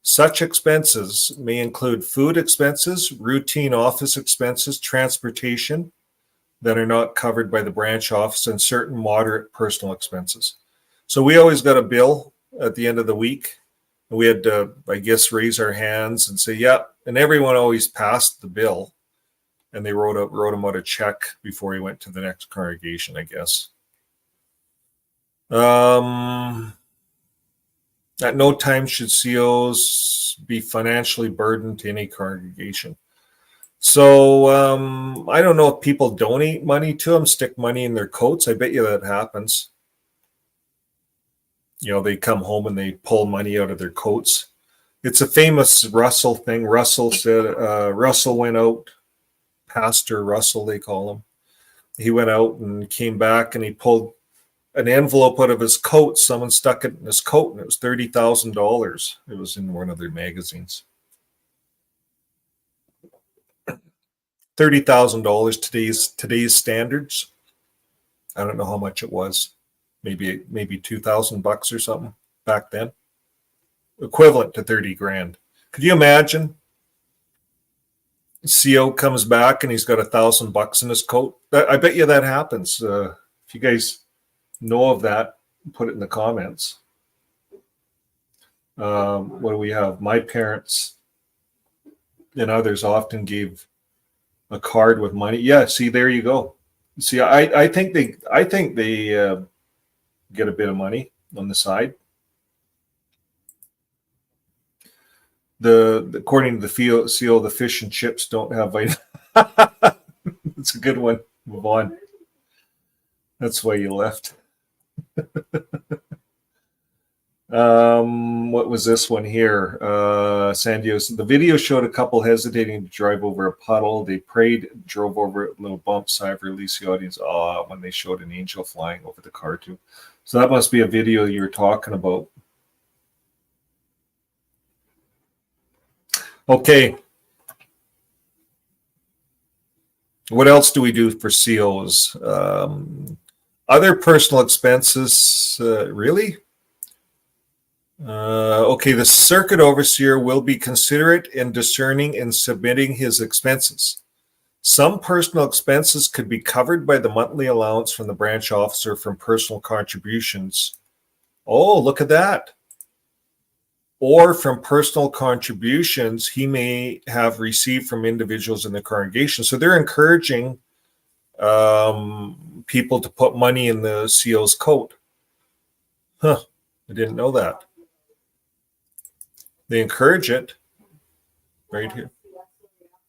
Such expenses may include food expenses, routine office expenses, transportation that are not covered by the branch office, and certain moderate personal expenses. So we always got a bill at the end of the week. And we had to, I guess, raise our hands and say, yeah. And everyone always passed the bill. And they wrote him out a check before he went to the next congregation, I guess. At no time should COs be financially burdened to any congregation. So I don't know if people donate money to them, stick money in their coats. I bet you that happens. You know, they come home and they pull money out of their coats. It's a famous Russell thing. Russell said, Russell went out, Pastor Russell, they call him. He went out and came back and he pulled an envelope out of his coat. Someone stuck it in his coat and it was $30,000. It was in one of their magazines. $30,000 today's standards. I don't know how much it was. Maybe $2,000 or something back then. Equivalent to 30 grand. Could you imagine? CO comes back and he's got $1,000 in his coat. I bet you that happens. If you guys know of that, put it in the comments. What do we have? My parents and others often gave a card with money. Yeah, see, there you go. See, I think they get a bit of money on the side. According to the CO, the fish and chips don't have vitamins. It's a good one. Move on. That's why you left. What was this one here? Sandios. The video showed a couple hesitating to drive over a puddle. They prayed, drove over a little bump, sigh of release. The audience, when they showed an angel flying over the car too. So that must be a video you were talking about. Okay. What else do we do for COs? Other personal expenses, really? Okay, the circuit overseer will be considerate and discerning in submitting his expenses. Some personal expenses could be covered by the monthly allowance from the branch officer from personal contributions. Oh, look at that. Or from personal contributions he may have received from individuals in the congregation. So they're encouraging people to put money in the CO's coat. Huh, I didn't know that. They encourage it right here.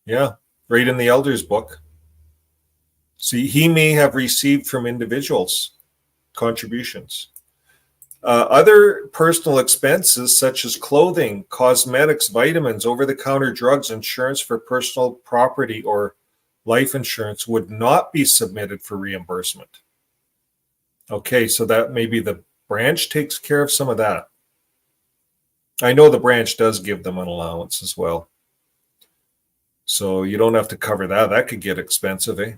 Yeah, right in the elders book. See, he may have received from individuals contributions. Other personal expenses such as clothing, cosmetics, vitamins, over-the-counter drugs, insurance for personal property, or life insurance would not be submitted for reimbursement. Okay, so that maybe the branch takes care of some of that. I know the branch does give them an allowance as well. So you don't have to cover that. That could get expensive, eh?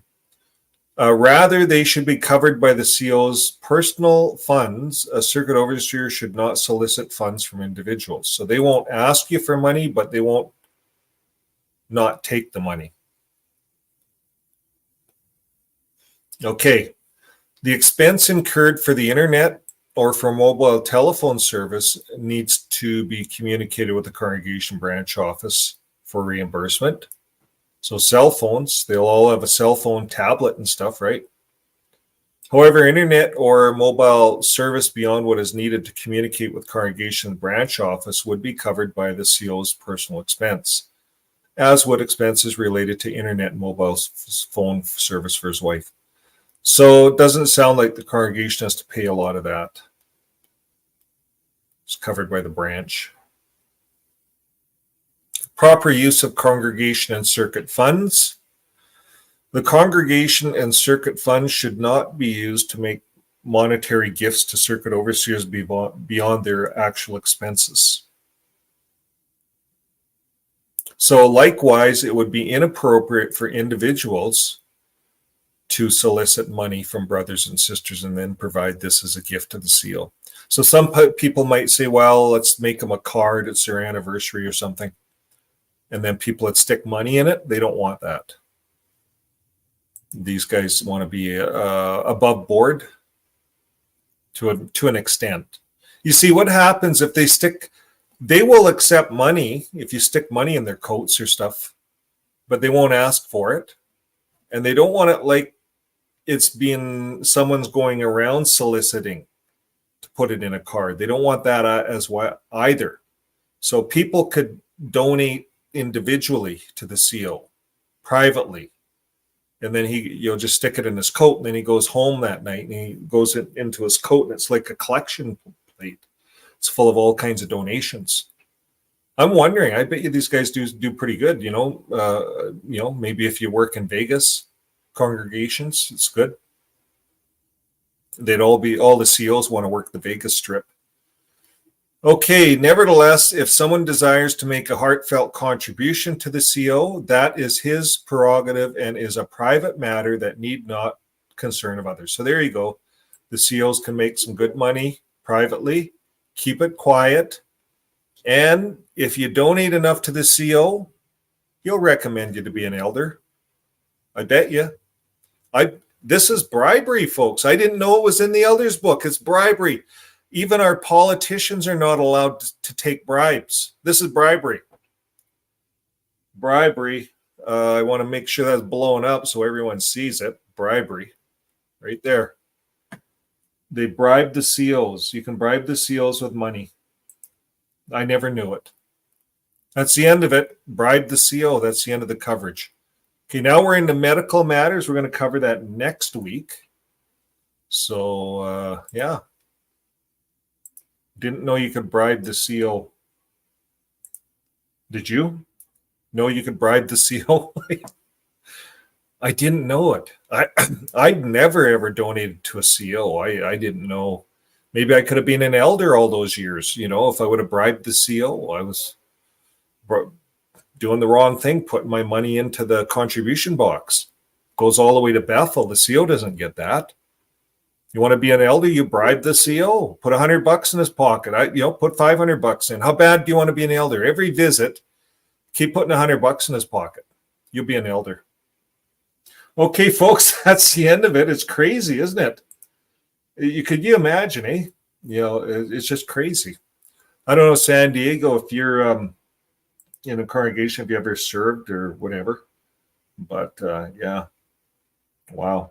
Rather, they should be covered by the CO's personal funds. A circuit overseer should not solicit funds from individuals. So they won't ask you for money, but they won't not take the money. Okay. The expense incurred for the internet or for mobile telephone service needs to be communicated with the congregation branch office for reimbursement. So cell phones, they'll all have a cell phone tablet and stuff, right? However, internet or mobile service beyond what is needed to communicate with congregation branch office would be covered by the CO's personal expense, as would expenses related to internet and mobile phone service for his wife. So it doesn't sound like the congregation has to pay a lot of that. It's covered by the branch. Proper use of congregation and circuit funds. The congregation and circuit funds should not be used to make monetary gifts to circuit overseers beyond their actual expenses. So likewise, it would be inappropriate for individuals to solicit money from brothers and sisters and then provide this as a gift to the CO. So some people might say, well, let's make them a card. It's their anniversary or something. And then people that stick money in it, they don't want that. These guys want to be above board to an extent. You see, what happens if they will accept money if you stick money in their coats or stuff, but they won't ask for it. And they don't want it like it's being someone's going around soliciting to put it in a card. They don't want that as well either. So people could donate individually to the CO privately, and then you'll just stick it in his coat, and then he goes home that night and he goes into his coat, and it's like a collection plate. It's full of all kinds of donations. I'm wondering, I bet you these guys do pretty good, maybe if you work in Vegas congregations, it's good. All the COs want to work the Vegas strip. Okay, nevertheless, if someone desires to make a heartfelt contribution to the CO, that is his prerogative and is a private matter that need not concern of others. So there you go. The COs can make some good money privately, keep it quiet, and if you donate enough to the CO, he'll recommend you to be an elder. I bet you. This is bribery, folks. I didn't know it was in the elders book. It's bribery. Even our politicians are not allowed to take bribes. This is bribery. Bribery. I want to make sure that's blown up so everyone sees it. Bribery. Right there. They bribe the COs. You can bribe the COs with money. I never knew it. That's the end of it. Bribe the CO. That's the end of the coverage. Okay, now we're into medical matters. We're going to cover that next week. So, yeah. Didn't know you could bribe the CO. Did you know you could bribe the CO? I didn't know it. I'd never ever donated to a CO. I didn't know. Maybe I could have been an elder all those years. If I would have bribed the CO, I was doing the wrong thing, putting my money into the contribution box. Goes all the way to Bethel. The CO doesn't get that. You want to be an elder, you bribe the CO. Put $100 in his pocket. Put $500 in. How bad do you want to be an elder? Every visit, keep putting $100 in his pocket. You'll be an elder. Okay, folks, that's the end of it. It's crazy, isn't it? Could you imagine, eh? It's just crazy. I don't know, San Diego, if you're in a congregation, if you ever served or whatever. But yeah, wow.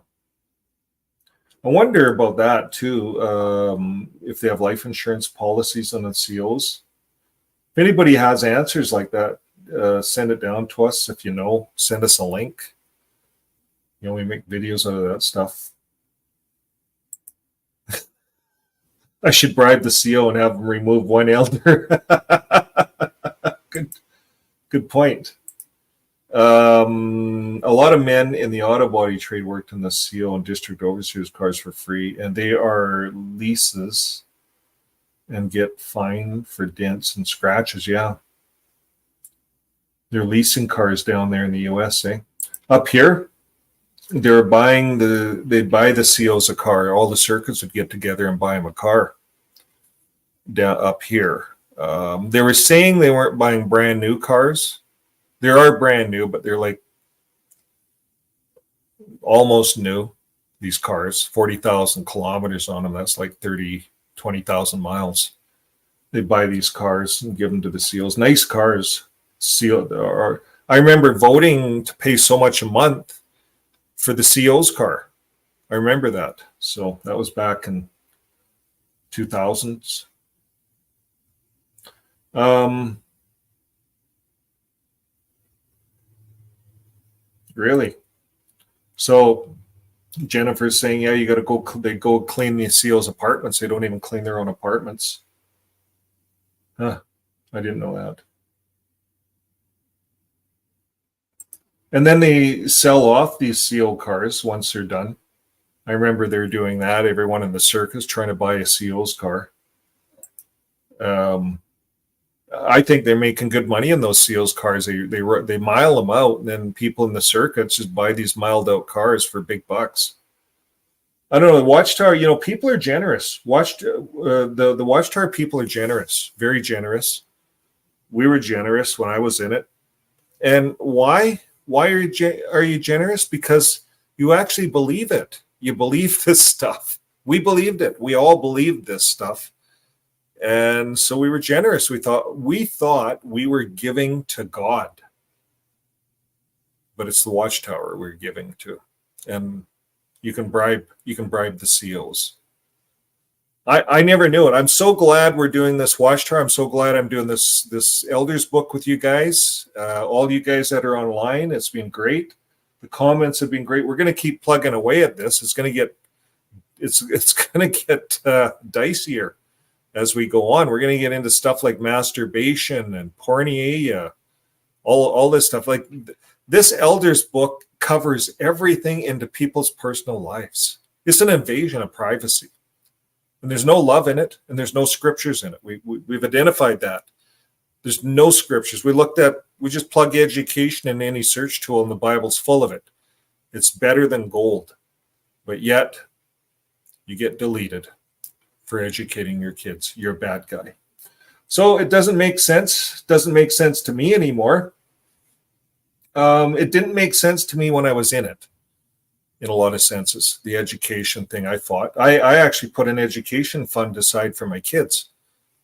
I wonder about that too, if they have life insurance policies on the COs. If anybody has answers like that, send it down to us. If you know, send us a link. We make videos out of that stuff. I should bribe the CO and have him remove one elder. Good point. A lot of men in the auto body trade worked in the CO and district overseers cars for free, and they are leases and get fined for dents and scratches. Yeah. They're leasing cars down there in the US, eh? Up here, they'd buy the COs a car. All the circuits would get together and buy them a car down up here. They were saying they weren't buying brand new cars. They are brand new, but they're like almost new. These cars, 40,000 kilometers on them. That's like 20,000 miles. They buy these cars and give them to the SEALs. Nice cars. I remember voting to pay so much a month for the CO's car. I remember that. So that was back in 2000s. Really? So Jennifer's saying, yeah, you got to they go clean the CO's apartments. They don't even clean their own apartments. Huh. I didn't know that. And then they sell off these CO cars once they're done. I remember they're doing that. Everyone in the circus trying to buy a CO's car. I think they're making good money in those CO's cars. They mile them out, and then people in the circuits just buy these miled out cars for big bucks. I don't know. The Watchtower, people are generous. The Watchtower people are generous, very generous. We were generous when I was in it. And why? Why are you generous? Because you actually believe it. You believe this stuff. We believed it. We all believed this stuff. And so we were generous. We thought we were giving to God. But it's the Watchtower we're giving to. And you can bribe the COs. I never knew it. I'm so glad we're doing this Watchtower. I'm so glad I'm doing this Elders book with you guys. All you guys that are online, it's been great. The comments have been great. We're going to keep plugging away at this. It's going to get dicier as we go on. We're going to get into stuff like masturbation and porneia, all this stuff. Like this Elders book covers everything into people's personal lives. It's an invasion of privacy. And there's no love in it, and there's no scriptures in it. We've identified that. There's no scriptures. We just plug education in any search tool, and the Bible's full of it. It's better than gold. But yet, you get deleted for educating your kids. You're a bad guy. So it doesn't make sense. It doesn't make sense to me anymore. It didn't make sense to me when I was in it. In a lot of senses, the education thing I fought. I actually put an education fund aside for my kids.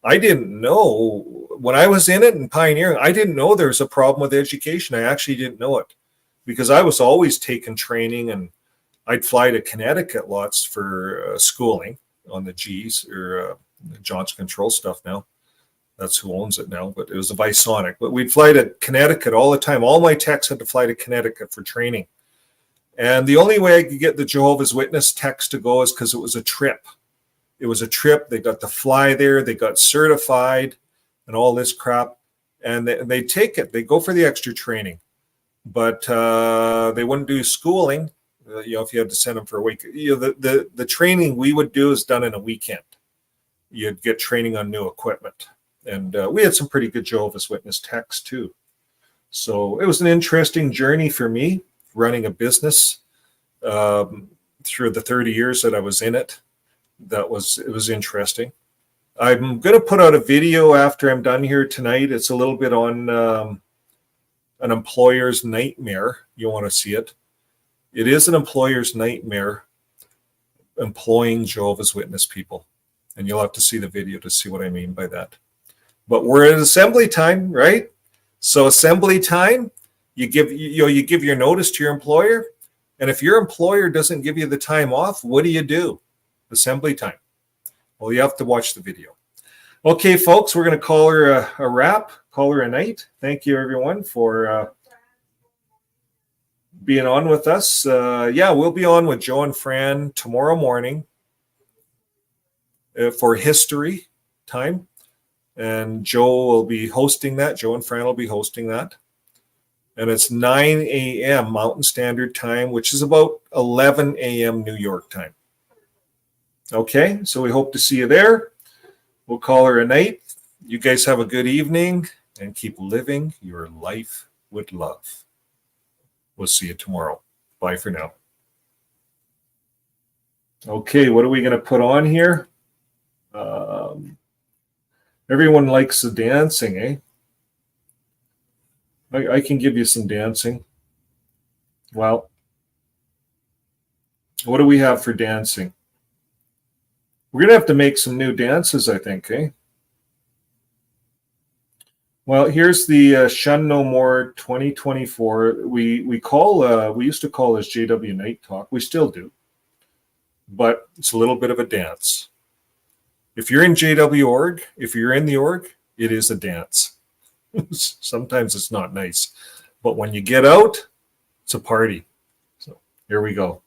I didn't know when I was in it and pioneering, I didn't know there was a problem with education. I actually didn't know it because I was always taking training, and I'd fly to Connecticut lots for schooling on the G's or Johnson Control stuff now. That's who owns it now, but it was a Visonic. But we'd fly to Connecticut all the time. All my techs had to fly to Connecticut for training. And the only way I could get the Jehovah's Witness techs to go is because it was a trip. It was a trip. They got to fly there. They got certified and all this crap. And they take it. They go for the extra training. But they wouldn't do schooling, if you had to send them for a week. The training we would do is done in a weekend. You'd get training on new equipment. And we had some pretty good Jehovah's Witness techs too. So it was an interesting journey for me, running a business through the 30 years that I was in it. It was interesting. I'm going to put out a video after I'm done here tonight. It's a little bit on an employer's nightmare. You want to see it. It is an employer's nightmare employing Jehovah's Witness people. And you'll have to see the video to see what I mean by that. But we're at assembly time, right? So assembly time, you give your notice to your employer, and if your employer doesn't give you the time off, what do? Assembly time. Well, you have to watch the video. Okay, folks, we're going to call her a wrap, call her a night. Thank you, everyone, for being on with us. We'll be on with Joe and Fran tomorrow morning for history time. And Joe will be hosting that. Joe and Fran will be hosting that. And it's 9 a.m. Mountain Standard Time, which is about 11 a.m. New York time. Okay, so we hope to see you there. We'll call her a night. You guys have a good evening and keep living your life with love. We'll see you tomorrow. Bye for now. Okay, what are we going to put on here? Everyone likes the dancing, eh? I can give you some dancing. Well, what do we have for dancing? We're going to have to make some new dances, I think, eh? Well, here's the Shun No More 2024. We used to call this JW Night Talk. We still do. But it's a little bit of a dance. If you're in JW org, if you're in the org, it is a dance. Sometimes it's not nice. But when you get out, it's a party. So here we go.